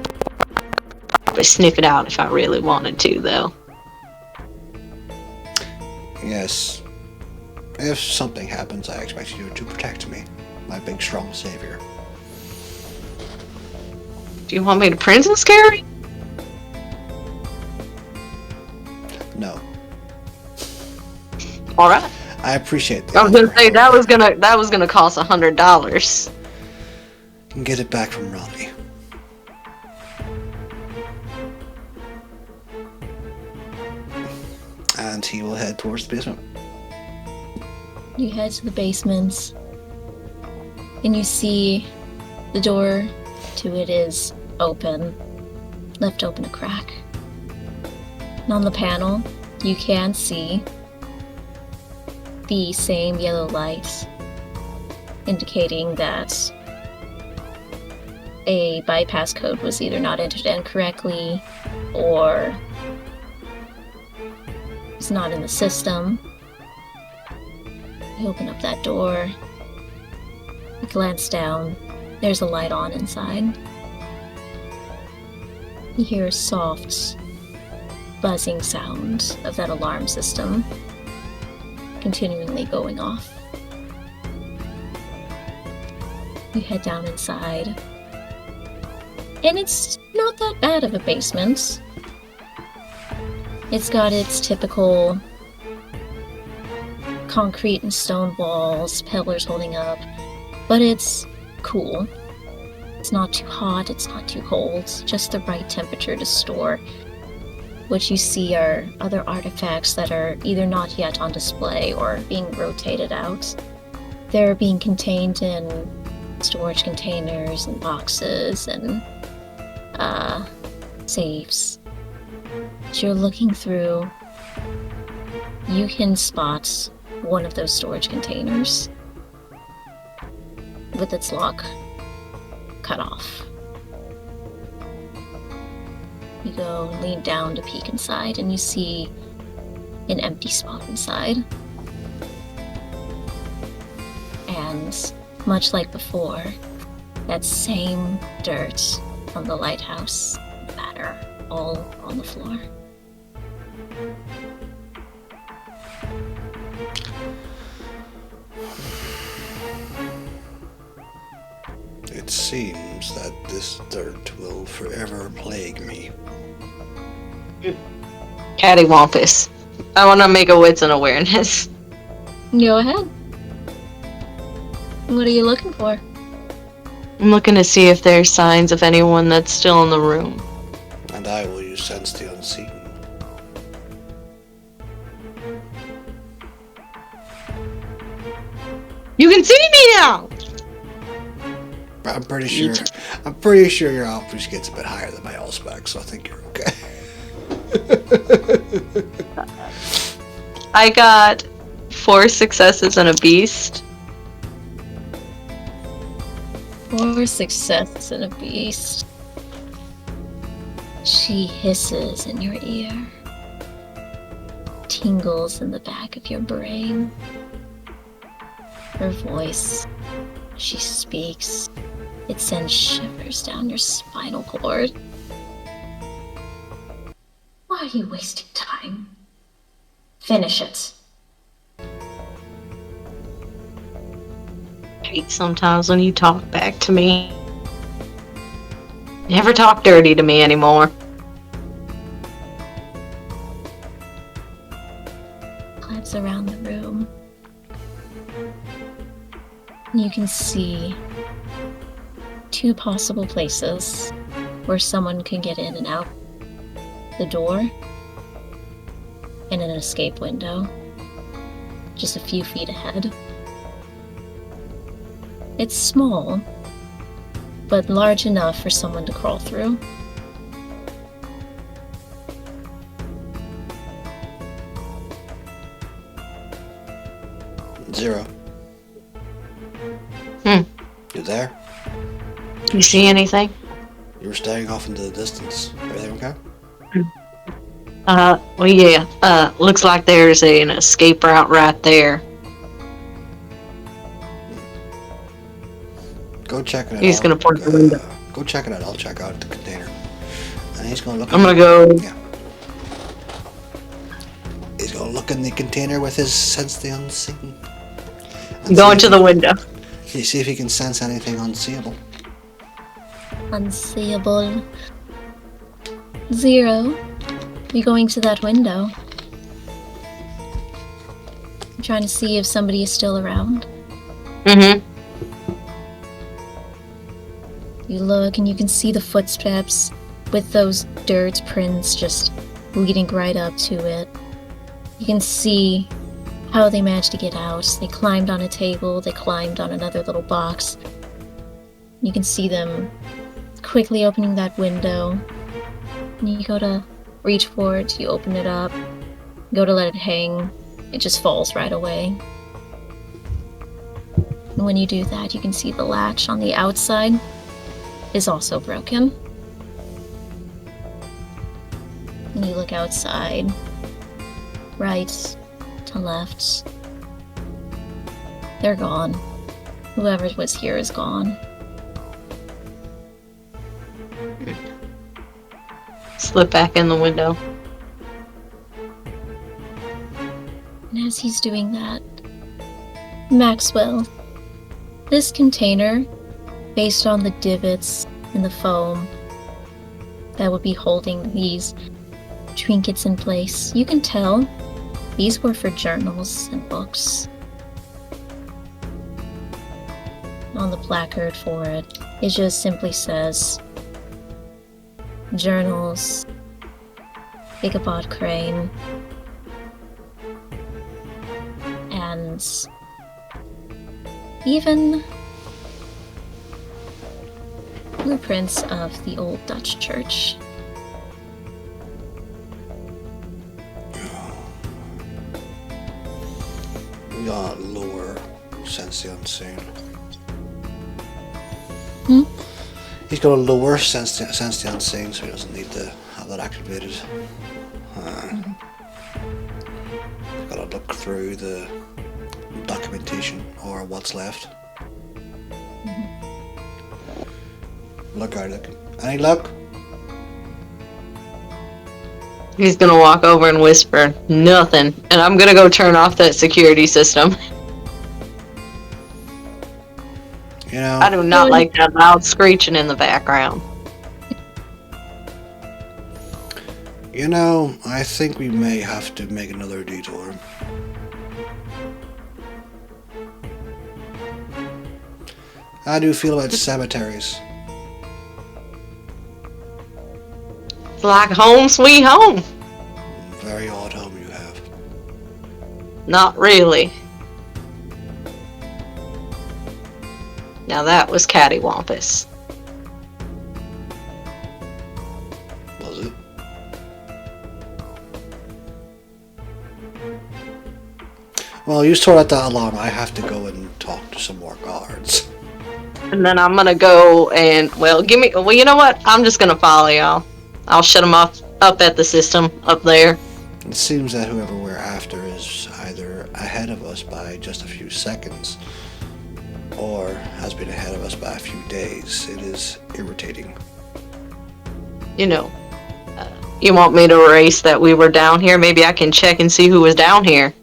Probably sniff it out if I really wanted to, though. Yes. If something happens, I expect you to protect me, my big strong savior. Do you want me to prison scary? No. All right. I appreciate the I was gonna offer, say that however. was gonna cost $100. You can get it back from Ronnie. And he will head towards the basement. You head to the basement, and you see the door to it is open, left open a crack. And on the panel, you can see the same yellow light, indicating that a bypass code was either not entered in correctly or it's not in the system. You open up that door, you glance down, there's a light on inside. You hear a soft, buzzing sound of that alarm system continually going off. You head down inside, and it's not that bad of a basement. It's got its typical concrete and stone walls, pillars holding up, but it's cool. It's not too hot, it's not too cold, just the right temperature to store. What you see are other artifacts that are either not yet on display or being rotated out. They're being contained in storage containers and boxes and safes. As you're looking through, you can spot one of those storage containers with its lock cut off. You go lean down to peek inside and you see an empty spot inside. And much like before, that same dirt from the lighthouse batter all on the floor. It seems that this dirt will forever plague me. Cattywampus. I want to make a wits and awareness. Go ahead. What are you looking for? I'm looking to see if there's signs of anyone that's still in the room. And I will use Sense the Unseen. You can see me now! I'm pretty sure your outreach gets a bit higher than my allspec, so I think you're okay. I got 4 successes and a beast. 4 successes and a beast. She hisses in your ear, tingles in the back of your brain. Her voice, she speaks, it sends shivers down your spinal cord. Why are you wasting time? Finish it. I hate sometimes when you talk back to me. Never talk dirty to me anymore. Glance around the room. You can see 2 possible places where someone can get in and out. The door and an escape window, just a few feet ahead. It's small, but large enough for someone to crawl through. Zero. You there? You see anything? You were staring off into the distance. Everything okay? Well, yeah. Looks like there's an escape route right there. Go check it out. He's gonna point the window. Go check it out. I'll check out the container. And he's gonna look. I'm gonna go. Yeah. He's gonna look in the container with his Sense the Unseen. Going to the window. You see if he can sense anything unseeable. Unseeable. 0. You're going to that window. I'm trying to see if somebody is still around. Mm-hmm. You look and you can see the footsteps with those dirt prints just leading right up to it. You can see how they managed to get out. They climbed on a table, they climbed on another little box. You can see them quickly opening that window. And you go to reach for it, you open it up, go to let it hang, it just falls right away. And when you do that, you can see the latch on the outside is also broken. And you look outside, right to left. They're gone. Whoever was here is gone. Slip back in the window. And as he's doing that, Maxwell, this container, based on the divots in the foam that would be holding these trinkets in place, you can tell these were for journals and books. On the placard for it, it just simply says, Journals, Ichabod Crane, and even blueprints of the old Dutch church. We got lower Sense the Unseen. He's got a lower sense the Unseen, so he doesn't need to have that activated. Gotta look through the documentation, or what's left. Look, are you looking? Any luck? He's gonna walk over and whisper, "Nothing." And I'm gonna go turn off that security system. You know, I do not Good. like that loud screeching in the background. I think we may have to make another detour. How do you feel about cemeteries? It's like home sweet home. Very odd home you have. Not really. Now that was cattywampus. Was it? Well, you sort out that alarm. I have to go and talk to some more guards. And then I'm gonna go and, well, you know what? I'm just gonna follow y'all. I'll shut them off up at the system up there. It seems that whoever we're after is either ahead of us by just a few seconds or has been ahead of us by a few days. It is irritating. You want me to erase that we were down here? Maybe I can check and see who was down here.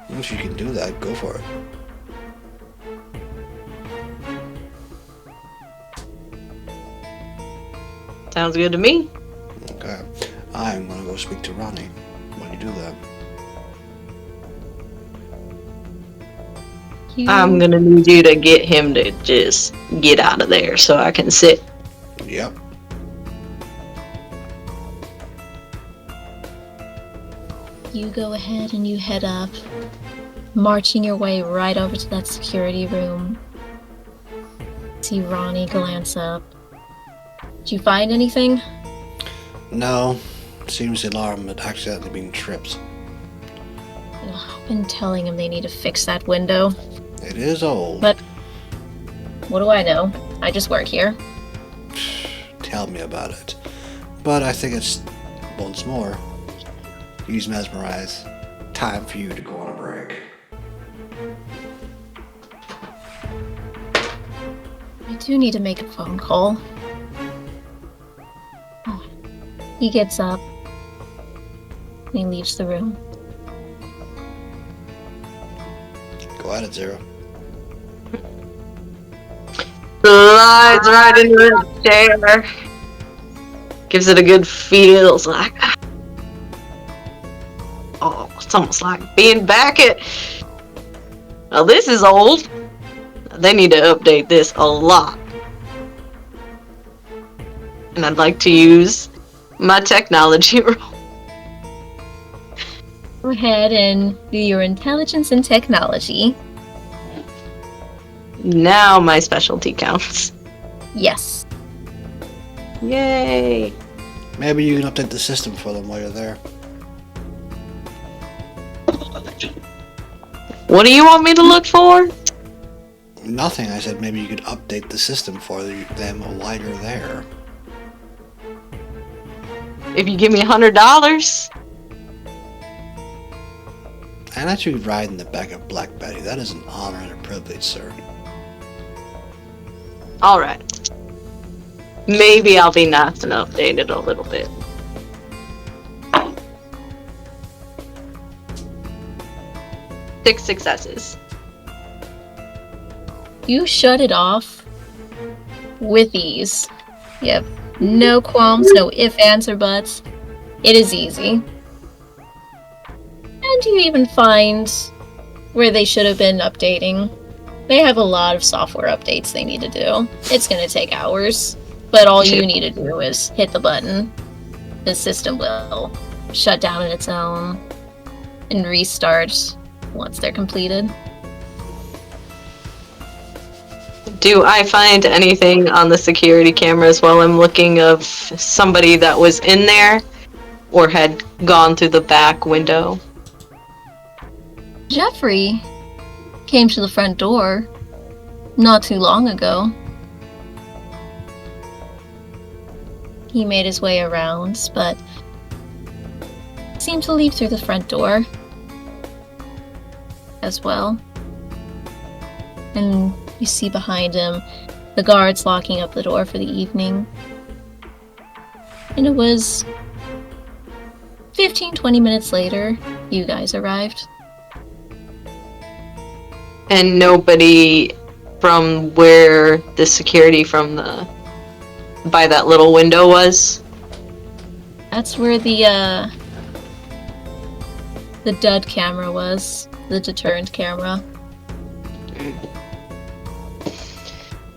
If you can do that, go for it. Sounds good to me. Okay. I'm gonna go speak to Ronnie when you do that. I'm gonna need you to get him to just get out of there so I can sit. Yep. You go ahead and you head up, marching your way right over to that security room. See Ronnie glance up. Did you find anything? No. Seems the alarm had accidentally been tripped. I've been telling him they need to fix that window. It is old. But what do I know? I just work here. Tell me about it. But I think it's, once more, use mesmerize. Time for you to go on a break. I do need to make a phone call. Oh. He gets up and he leaves the room. Go at it, Zero. Slides right into the chair. Gives it a good feel. It's like, oh, it's almost like being back at. Well, this is old. They need to update this a lot. And I'd like to use my technology roll. Go ahead and do your intelligence and technology. Now my specialty counts. Yes. Yay! Maybe you can update the system for them while you're there. What do you want me to look for? Nothing. I said maybe you could update the system for them while you're there. If you give me $100. I let you ride in the back of Black Betty. That is an honor and a privilege, sir. Alright. Maybe I'll be nice and update it a little bit. Six successes. You shut it off with ease. Yep. No qualms, no ifs, ands, or buts. It is easy. And you even find where they should have been updating. They have a lot of software updates they need to do. It's going to take hours, but all you need to do is hit the button. The system will shut down on its own and restart once they're completed. Do I find anything on the security cameras while I'm looking of somebody that was in there or had gone through the back window? Jeffrey came to the front door not too long ago. He made his way around, but seemed to leave through the front door. as well. And you see behind him the guards locking up the door for the evening. And it was 15-20 minutes later, you guys arrived. And nobody from where the security from by that little window was? That's where the dud camera was, the deterrent camera.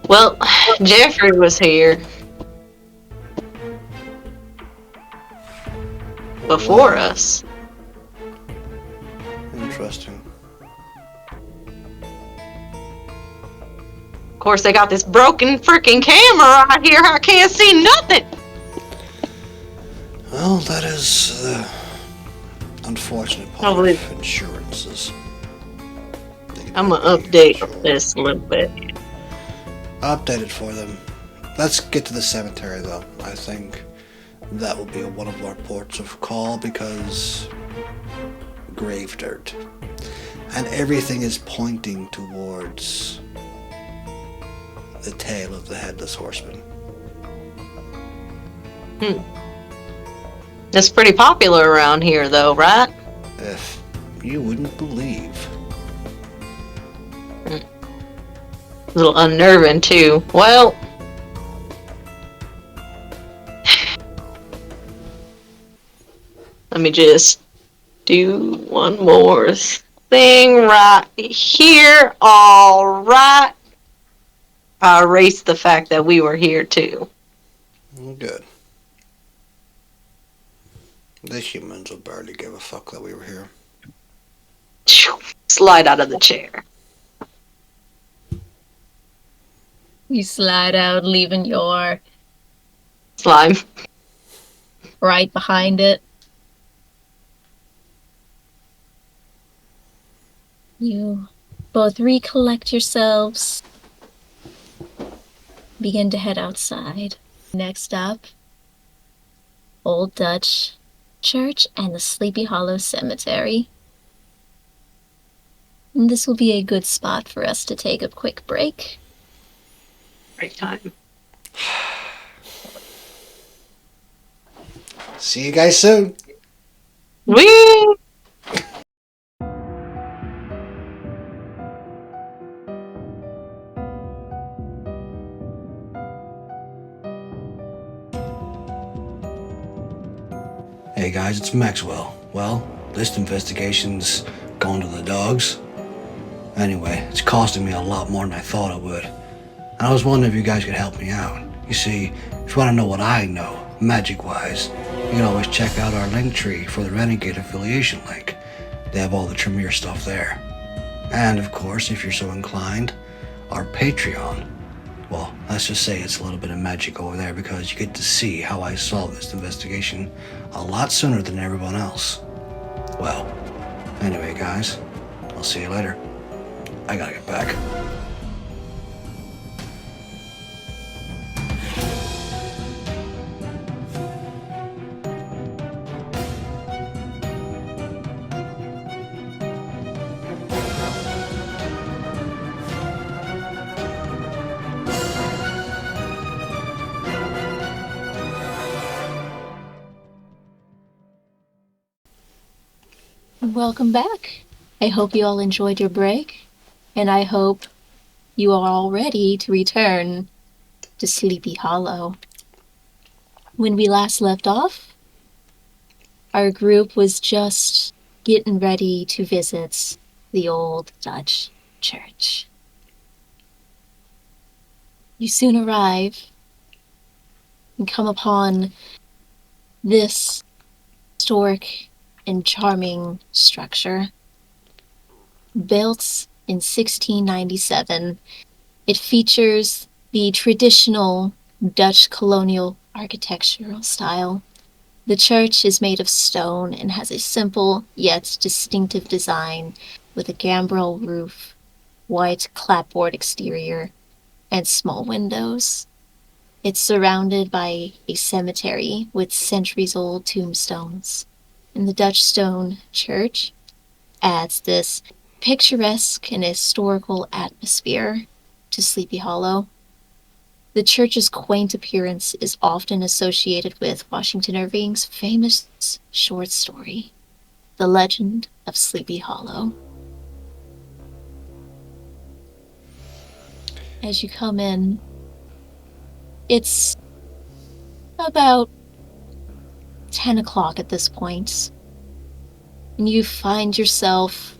Well, Jeffrey was here before us. Interesting. Of course, they got this broken freaking camera out here. I can't see nothing. Well, that is the unfortunate part Probably. of insurances. I'm gonna update this a little bit. Update it for them. Let's get to the cemetery, though. I think that will be one of our ports of call because grave dirt. And everything is pointing towards the tail of the Headless Horseman. That's pretty popular around here, though, right? If you wouldn't believe. A little unnerving, too. Well, let me just do one more thing right here. All right. I erased the fact that we were here, too. Good. The humans will barely give a fuck that we were here. Slide out of the chair. You slide out, leaving your Slime. right behind it. You both recollect yourselves, begin to head outside. Next up, Old Dutch Church and the Sleepy Hollow Cemetery. And this will be a good spot for us to take a quick break. Great time. See you guys soon. Whee! Hey guys, it's Maxwell. Well, this investigation's going to the dogs. Anyway, it's costing me a lot more than I thought it would. And I was wondering if you guys could help me out. You see, if you want to know what I know, magic-wise, you can always check out our link tree for the Renegade affiliation link. They have all the Tremere stuff there. And of course, if you're so inclined, our Patreon. Well, let's just say it's a little bit of magic over there because you get to see how I solved this investigation a lot sooner than everyone else. Well, anyway guys, I'll see you later. I gotta get back. Welcome back. I hope you all enjoyed your break, and I hope you are all ready to return to Sleepy Hollow. When we last left off, our group was just getting ready to visit the Old Dutch Church. You soon arrive and come upon this historic and charming structure. Built in 1697, it features the traditional Dutch colonial architectural style. The church is made of stone and has a simple yet distinctive design with a gambrel roof, white clapboard exterior, and small windows. It's surrounded by a cemetery with centuries-old tombstones. And the Dutch stone church adds this picturesque and historical atmosphere to Sleepy Hollow. The church's quaint appearance is often associated with Washington Irving's famous short story, The Legend of Sleepy Hollow. As you come in, it's about 10 o'clock at this point, and you find yourself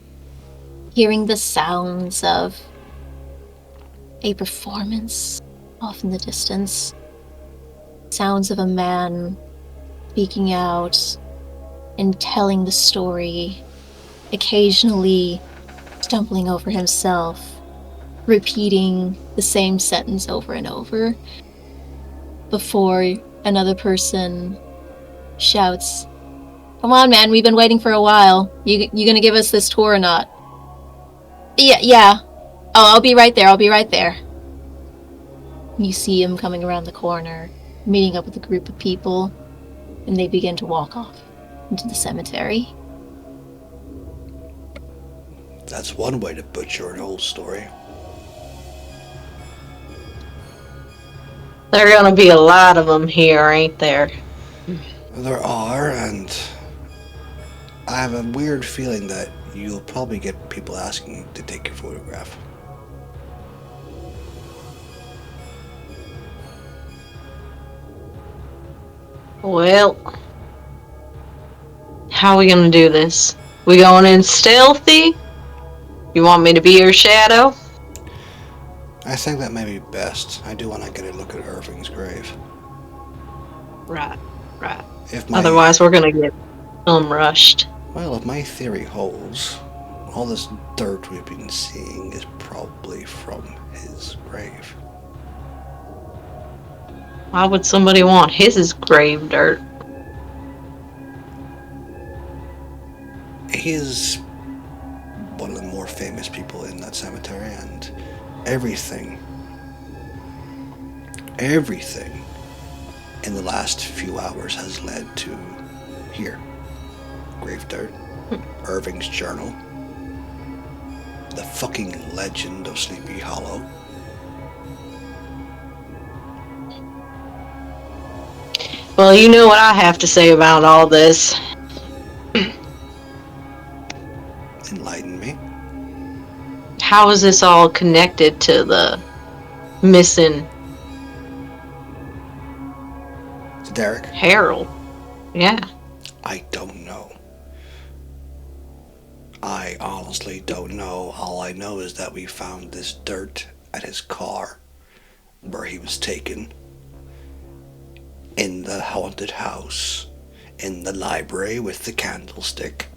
hearing the sounds of a performance off in the distance. Sounds of a man speaking out and telling the story, occasionally stumbling over himself, repeating the same sentence over and over before another person shouts, "Come on, man, we've been waiting for a while. You gonna give us this tour or not?" Yeah. Oh, I'll be right there. You see him coming around the corner, meeting up with a group of people, and they begin to walk off into the cemetery. That's one way to butcher an old story. There are gonna be a lot of them here, ain't there? There are, and I have a weird feeling that you'll probably get people asking to take your photograph. Well, how are we gonna do this? We going in stealthy? You want me to be your shadow? I think that may be best. I do want to get a look at Irving's grave. Right. If my, Otherwise, we're gonna get rushed. Well, if my theory holds, all this dirt we've been seeing is probably from his grave. Why would somebody want his grave dirt? He is one of the more famous people in that cemetery, and everything in the last few hours has led to here. Grave dirt, Irving's journal, the fucking legend of Sleepy Hollow. Well, you know what I have to say about all this. Enlighten me. How is this all connected to the missing Derek? Harold? Yeah. I don't know. I honestly don't know. All I know is that we found this dirt at his car where he was taken, in the haunted house, in the library with the candlestick.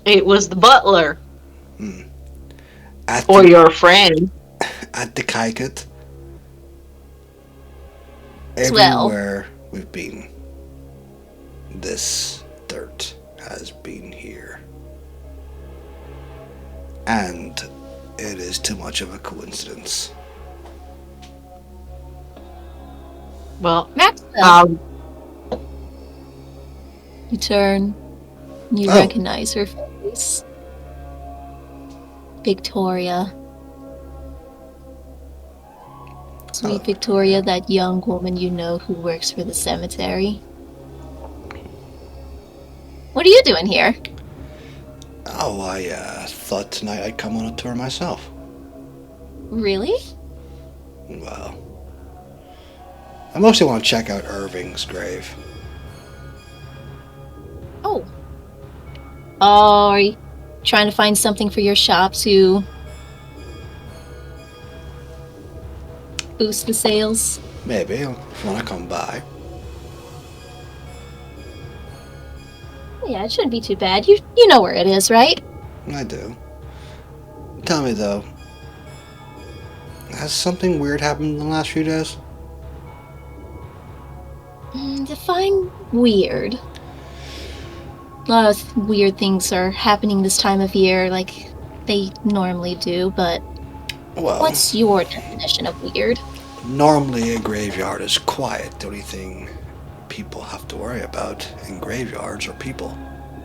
It was the butler. At Or the, your friend. at the Kaiket. Swell. Everywhere we've been, this dirt has been here. And it is too much of a coincidence. Well, Maxwell, you turn, and you Oh. recognize her face. Victoria. Sweet Oh. Victoria, that young woman you know who works for the cemetery. What are you doing here? Oh, I thought tonight I'd come on a tour myself. Really? Well, I mostly want to check out Irving's grave. Oh. Oh, are you trying to find something for your shop to boost the sales? Maybe, if you want to come by. Yeah, it shouldn't be too bad. You know where it is, right? I do. Tell me, though, has something weird happened in the last few days? Define weird. A lot of weird things are happening this time of year, like they normally do, but Well, what's your definition of weird? normally a graveyard is quiet. The only thing people have to worry about in graveyards are people.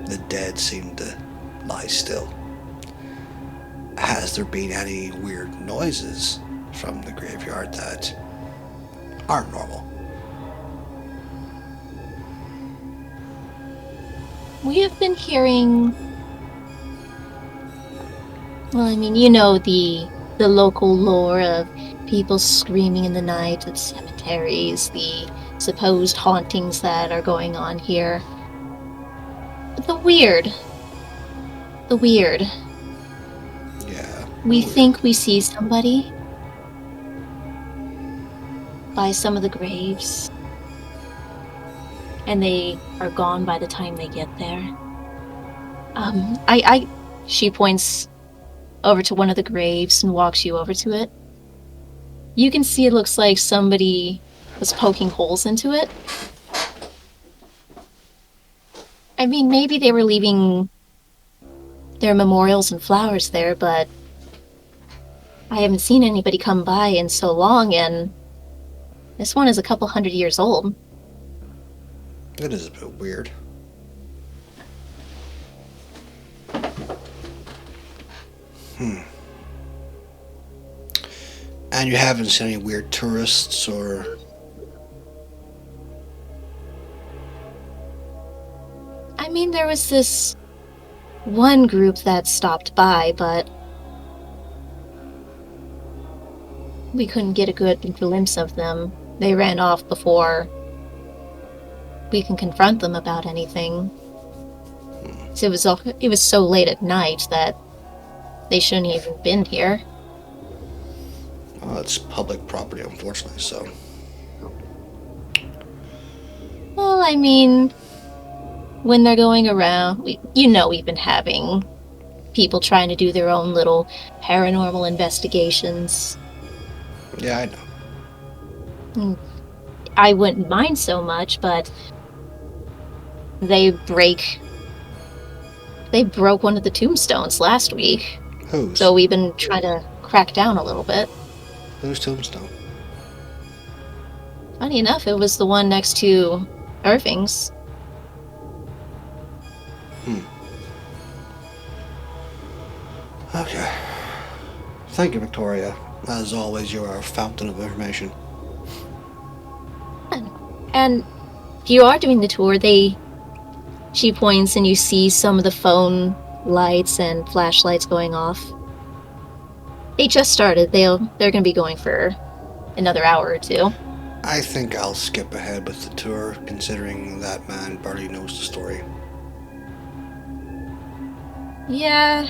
The dead seem to lie still. Has there been any weird noises from the graveyard that aren't normal? We have been hearing. Well, I mean, you know the local lore of people screaming in the night at cemeteries, the supposed hauntings that are going on here. But the weird. Yeah. We weird. think we see somebody by some of the graves, and they are gone by the time they get there. She points over to one of the graves and walks you over to it. You can see it looks like somebody was poking holes into it. I mean, maybe they were leaving their memorials and flowers there, but I haven't seen anybody come by in so long, and this one is a couple 100 years old. It is a bit weird. And you haven't seen any weird tourists or... I mean, there was this one group that stopped by, but we couldn't get a good glimpse of them. They ran off before we can confront them about anything. So it was so late at night that they shouldn't have even been here. Well, it's public property, unfortunately, so... Well, I mean, when they're going around, we've been having people trying to do their own little paranormal investigations. Yeah, I know. I wouldn't mind so much, but they broke one of the tombstones last week. Whose? So we've been trying to crack down a little bit. Whose tombstone? Funny enough, it was the one next to Irving's. Okay. Thank you, Victoria. As always, you are a fountain of information. And if you are doing the tour, she points and you see some of the phone lights and flashlights going off. They just started. They're going to be going for another hour or two. I think I'll skip ahead with the tour, considering that man barely knows the story. Yeah,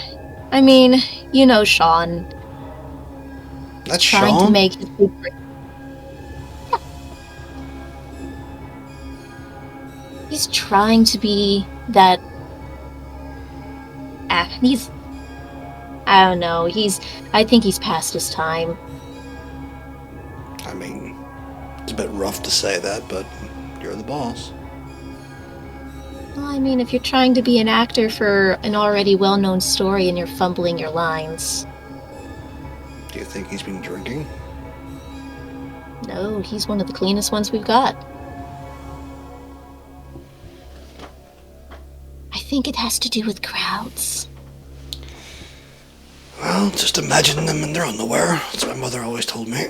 I mean, you know Sean. That's Trying Sean? to make his secret. He's trying to be that. I don't know. I think he's past his time. I mean, it's a bit rough to say that, but you're the boss. Well, I mean, if you're trying to be an actor for an already well-known story and you're fumbling your lines. Do you think he's been drinking? No, he's one of the cleanest ones we've got. I think it has to do with crowds. Well, just imagine them in their underwear. That's what my mother always told me.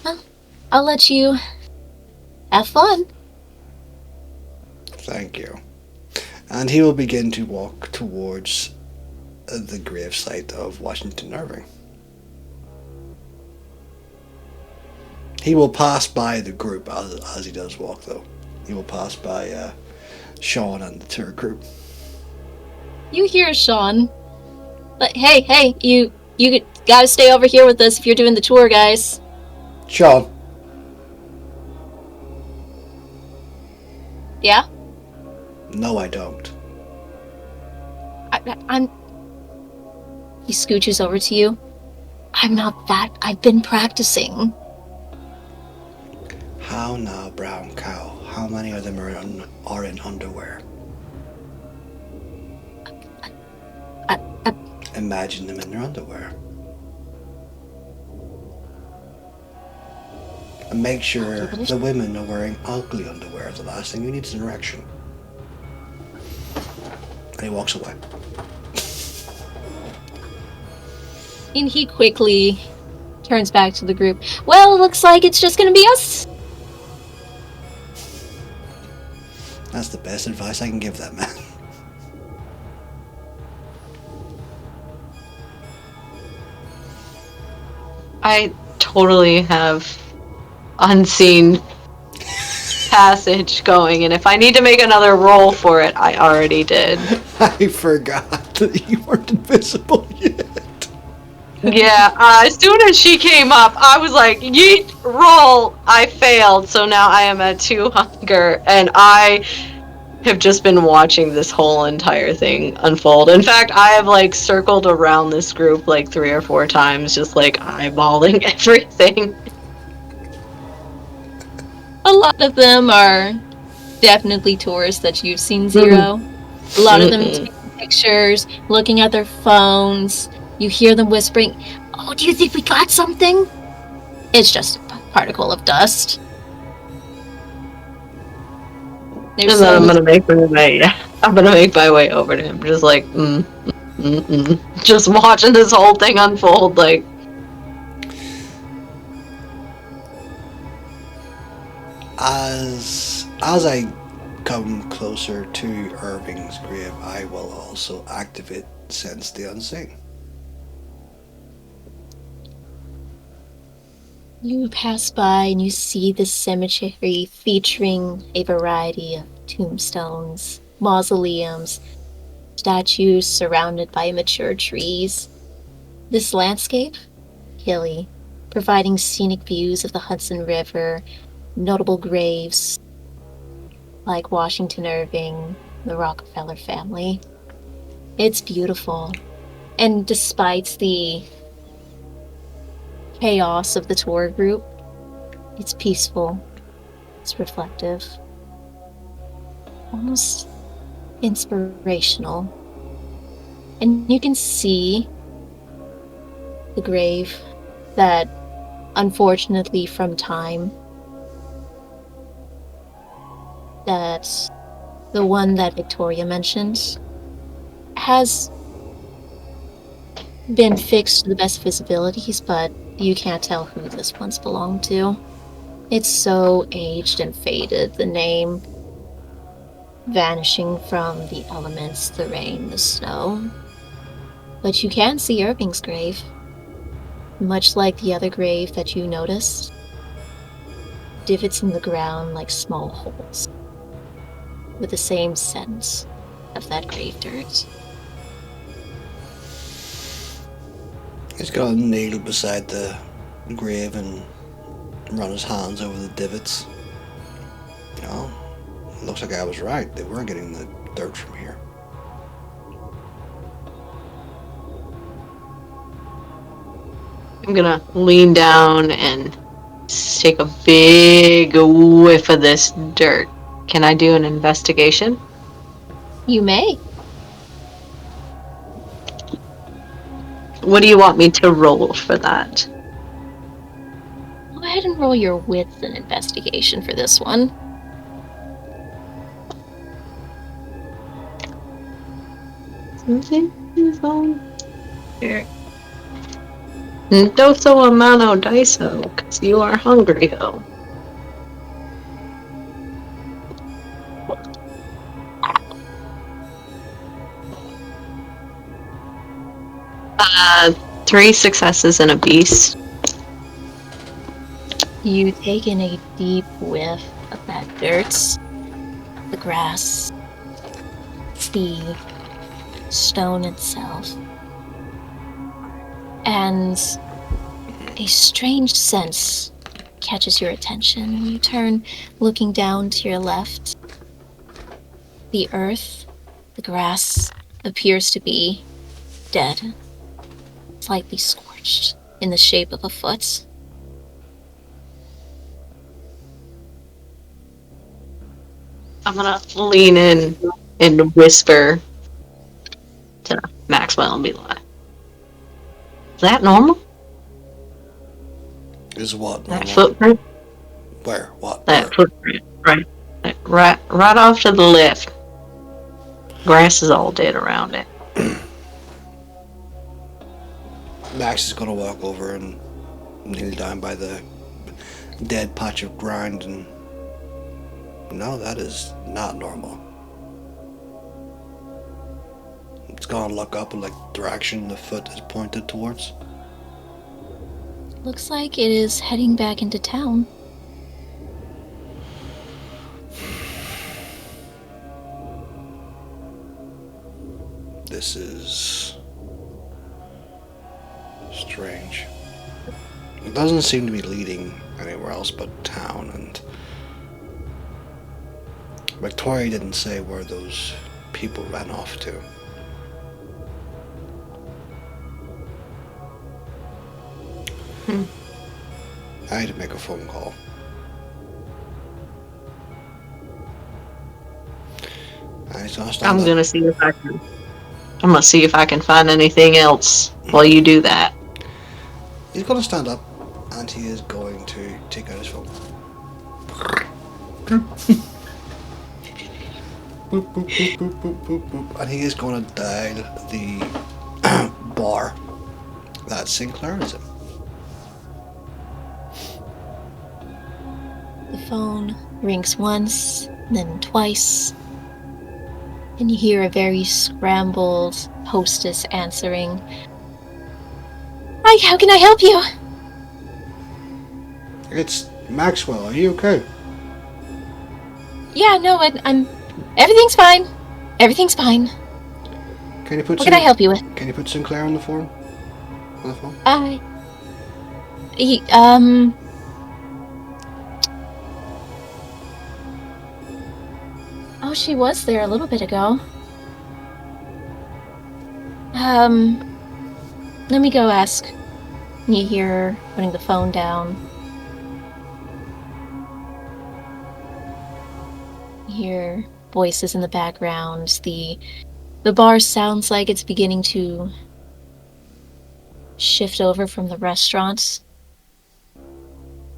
Well, I'll let you have fun. Thank you. And he will begin to walk towards the gravesite of Washington Irving. He will pass by the group as he does walk, though. He will pass by Sean and the tour group. You hear Sean. But hey, you gotta stay over here with us if you're doing the tour, guys. Sean. Yeah? No, I don't. I'm... He scooches over to you. I'm not that. I've been practicing. How now, brown cow? How many of them are in underwear? Imagine them in their underwear. And make sure the women are wearing ugly underwear. The last thing you need is an erection. And he walks away. And he quickly turns back to the group. Well, looks like it's just gonna be us. That's the best advice I can give that man. I totally have unseen passage going, and if I need to make another roll for it, I already did. I forgot that you weren't invisible yet. Yeah, as soon as she came up, I was like, yeet, roll. I failed, so now I am at 2 hunger, and I have just been watching this whole entire thing unfold. In fact, I have like circled around this group like 3 or 4 times, just like eyeballing everything. A lot of them are definitely tourists that you've seen, Zero. A lot of them taking pictures, looking at their phones. You hear them whispering, "Oh, do you think we got something?" It's just a particle of dust. And then I'm gonna make my way. I'm gonna make my way over to him, just like, just watching this whole thing unfold. Like, as I come closer to Irving's grave, I will also activate Sense the Unseen. You pass by and you see this cemetery featuring a variety of tombstones, mausoleums, statues surrounded by mature trees. This landscape, hilly, providing scenic views of the Hudson River, notable graves like Washington Irving, the Rockefeller family. It's beautiful. And despite the chaos of the tour group, it's peaceful, it's reflective, almost inspirational. And you can see the grave that, unfortunately, from time, that the one that Victoria mentioned has been fixed to the best visibilities, but you can't tell who this one's belonged to. It's so aged and faded, the name vanishing from the elements, the rain, the snow. But you can see Irving's grave, much like the other grave that you noticed. Divots in the ground like small holes, with the same scent of that grave dirt. He's gonna kneel beside the grave and run his hands over the divots. You know, looks like I was right. They were getting the dirt from here. I'm gonna lean down and take a big whiff of this dirt. Can I do an investigation? You may. What do you want me to roll for that? Go ahead and roll your wits and investigation for this one. Here. Doso amano daiso, because you are hungry, ho. Uh, 3 successes and a beast. You take in a deep whiff of that dirt, the grass, the stone itself, and a strange sense catches your attention. You turn, looking down to your left. The earth, the grass, appears to be dead, slightly scorched in the shape of a foot. I'm gonna lean in and whisper to Maxwell and be like, "Is that normal? Is what? That footprint? Where? What? That Where? footprint, right? Right off to the left. Grass is all dead around it. Max is gonna walk over and kneel down by the dead patch of ground, and no, that is not normal. It's gonna look up in like the direction the foot is pointed towards. Looks like it is heading back into town. This is strange. It doesn't seem to be leading anywhere else but town, and Victoria didn't say where those people ran off to. I need to make a phone call. And he's gonna stand I'm up. gonna see if I can. I'm gonna see if I can find anything else while you do that. He's gonna stand up, and he is going to take out his phone. Boop, boop, boop, boop, boop, boop, boop. And he is going to dial the bar that Sinclair is in. The phone rings once, then twice, and you hear a very scrambled hostess answering. Hi, how can I help you? It's Maxwell. Are you okay? Yeah, no, I'm. Everything's fine. Everything's fine. Can you put What can I help you with? Can you put Sinclair on the phone? On the phone? He, Oh, she was there a little bit ago. Let me go ask. You hear her putting the phone down. You hear voices in the background. The bar sounds like it's beginning to shift over from the restaurant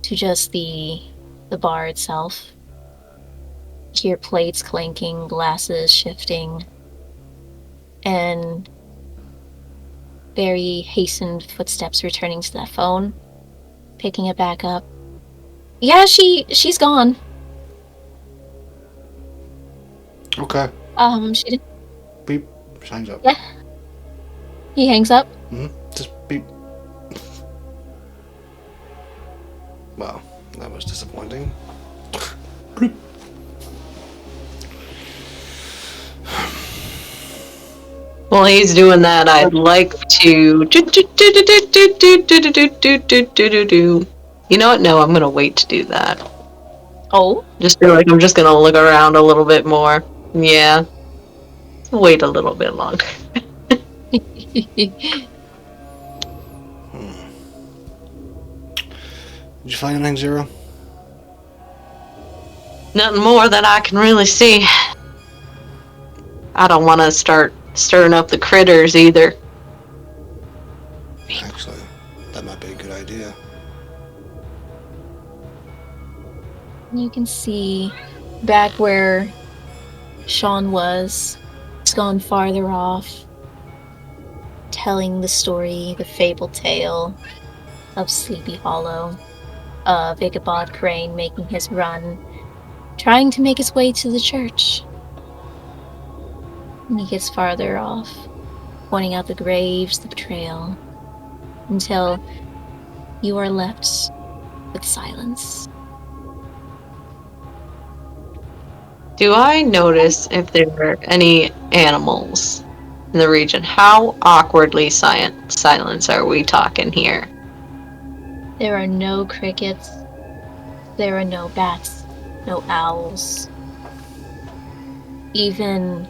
to just the bar itself. You hear plates clanking, glasses shifting, and very hastened footsteps returning to that phone, picking it back up. Yeah, she's gone. Okay. She did. Beep. Hangs up. Yeah. He hangs up. Just beep. Well, that was disappointing. Bloop. While he's doing that, I'd like to. You know what? No, I'm gonna wait to do that. Oh. Just feel like I'm just gonna look around a little bit more. Yeah. Wait a little bit longer. Did you find anything, Zero? Nothing more that I can really see. I don't want to start stirring up the critters either. Actually, that might be a good idea. You can see back where Sean was. It's gone farther off, telling the story, the fable tale of Sleepy Hollow, of Ichabod Crane making his run, trying to make his way to the church. And he gets farther off, pointing out the graves, the betrayal, until you are left with silence. Do I notice if there are any animals in the region? How awkwardly silence are we talking here? There are no crickets. There are no bats, no owls. Even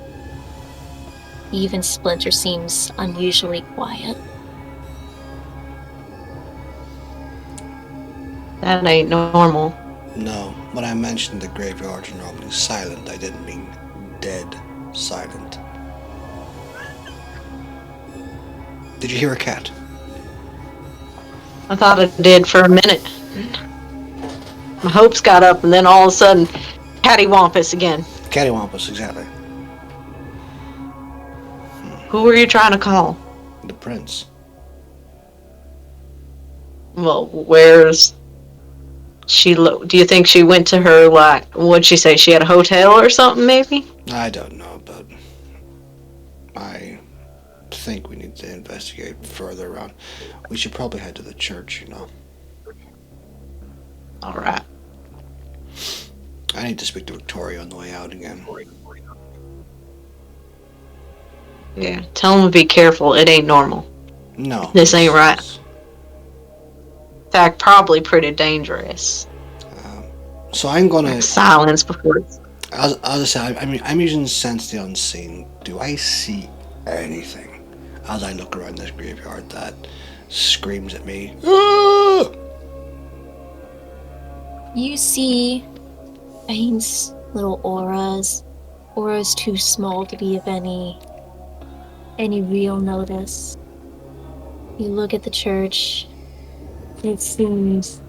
Splinter seems unusually quiet. That ain't normal. No, when I mentioned the graveyards are normally silent, I didn't mean dead silent. Did you hear a cat? I thought it did for a minute. My hopes got up, and then all of a sudden, cattywampus again. Cattywampus, exactly. Who were you trying to call? The prince. Well, where's she? Do you think she went to her, like, what'd she say? She had a hotel or something, maybe? I don't know, but I think we need to investigate further around. We should probably head to the church, you know. Alright. I need to speak to Victoria on the way out again. Yeah. Tell him to be careful. It ain't normal. No. This ain't right. In fact, probably pretty dangerous. So I'm gonna. Silence before. I'll just say, I'm using sense the unseen. Do I see anything as I look around this graveyard that screams at me? "Ah!" You see faint little auras too small to be of any real notice. You look at the church, it seems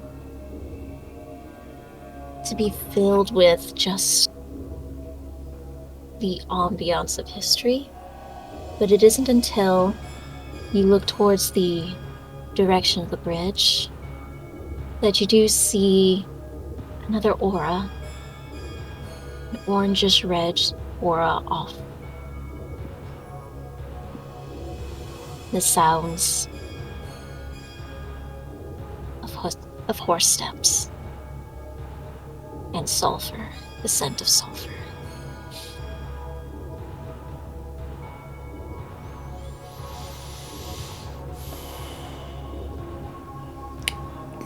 to be filled with just the ambiance of history. But it isn't until you look towards the direction of the bridge that you do see another aura, an orangish red aura off. The sounds of horse steps and sulfur, the scent of sulfur.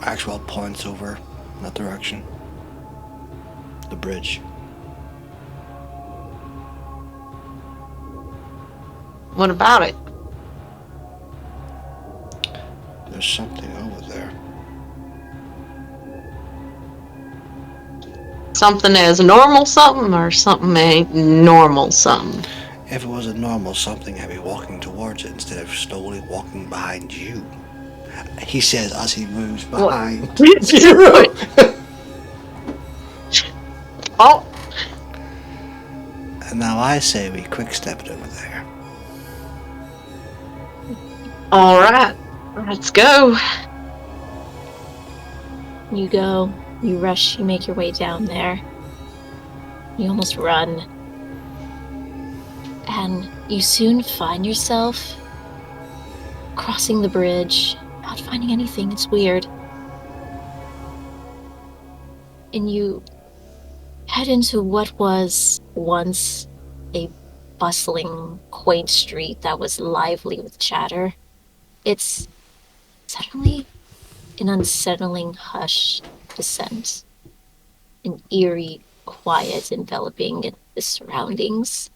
Maxwell points over in that direction. The bridge. What about it? There's something over there. Something as normal something, or something ain't normal something? If it was a normal something, I'd be walking towards it instead of slowly walking behind you. He says as he moves behind Zero. Oh, And now I say we quick step it over there. alright. Let's go. You go, you rush, you make your way down there. You almost run. And you soon find yourself crossing the bridge, not finding anything. It's weird. And you head into what was once a bustling, quaint street that was lively with chatter. It's suddenly an unsettling hush descent, an eerie quiet enveloping the surroundings.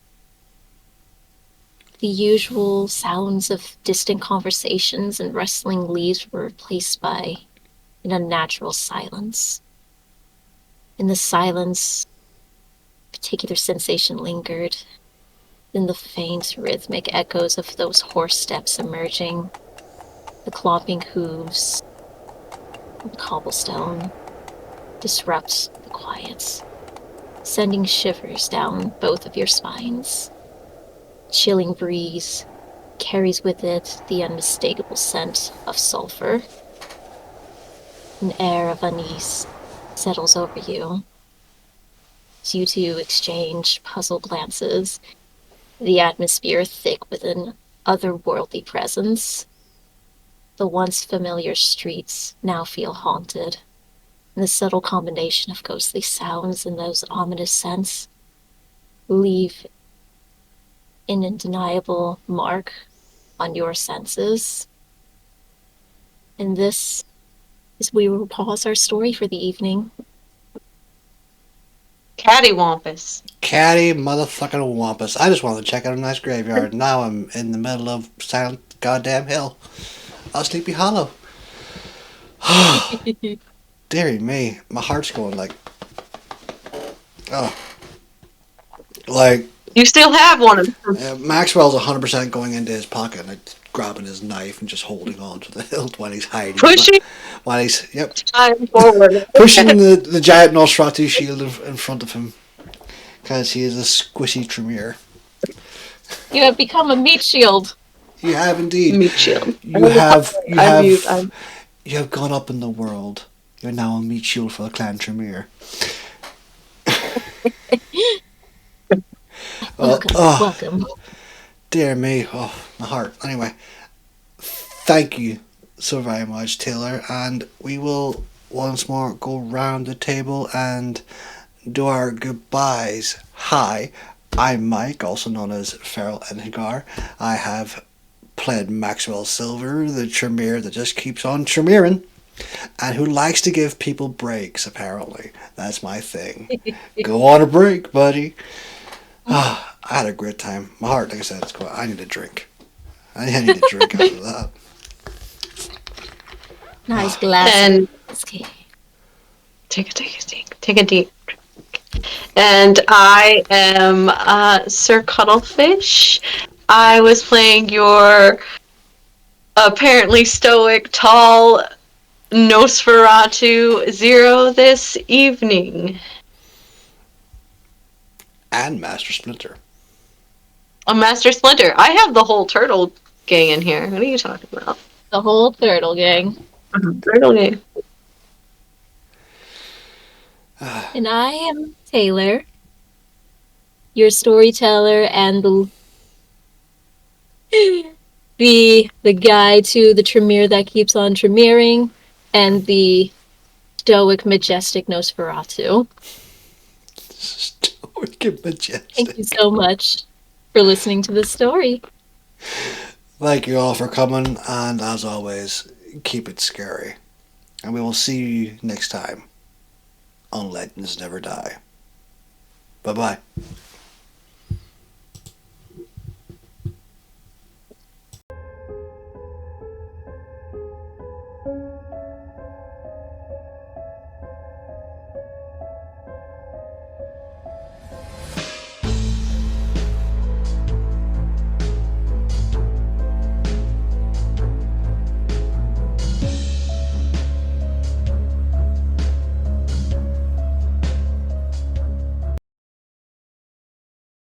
The usual sounds of distant conversations and rustling leaves were replaced by an unnatural silence. In the silence, a particular sensation lingered. Then the faint, rhythmic echoes of those horse steps emerging, the clomping hooves on the cobblestone, disrupt the quiet, sending shivers down both of your spines. Chilling breeze carries with it the unmistakable scent of sulfur. An air of unease settles over you. As you two exchange puzzled glances, the atmosphere thick with an otherworldly presence. The once familiar streets now feel haunted, and the subtle combination of ghostly sounds and those ominous scents leave an undeniable mark on your senses. And this is where we will pause our story for the evening. Cattywampus. Catty motherfucking wampus. I just wanted to check out a nice graveyard. Now I'm in the middle of Silent Goddamn Hill. Sleepy Hollow. Deary me. My heart's going like... Oh. Like... You still have one of them. Maxwell's 100% going into his pocket and like, grabbing his knife and just holding on to the hilt while he's hiding. Pushing While he's... Yep. time forward. Pushing the giant Nosferatu shield in front of him. Because he is a squishy Tremere. You have become a meat shield. You have indeed. Meat shield. You have you I'm have mute. I'm you have gone up in the world. You're now a meat shield for the clan Tremere. Welcome, Oh, welcome. dear me. Oh, my heart. Anyway, thank you so very much, Taylor. And we will once more go round the table and do our goodbyes. Hi, I'm Mike, also known as Feral and Hagar. I have played Maxwell Silver, the Tremere that just keeps on Tremering, and who likes to give people breaks, apparently. That's my thing. Go on a break, buddy. Ah, I had a great time. My heart, like I said, it's going. I need a drink. I need a drink after that. Nice glass and of whiskey. take a deep. And I am Sir Cuttlefish. I was playing your apparently stoic, tall Nosferatu Zero this evening. And Master Splinter. A Master Splinter. I have the whole turtle gang in here. What are you talking about? The whole turtle gang. Turtle gang. And I am Taylor, your storyteller and the guide to the Tremere that keeps on Tremering, and the stoic, majestic Nosferatu. Stoic and majestic. Thank you so much for listening to this story. Thank you all for coming, and as always, keep it scary. And we will see you next time on Legends Never Die. Bye bye.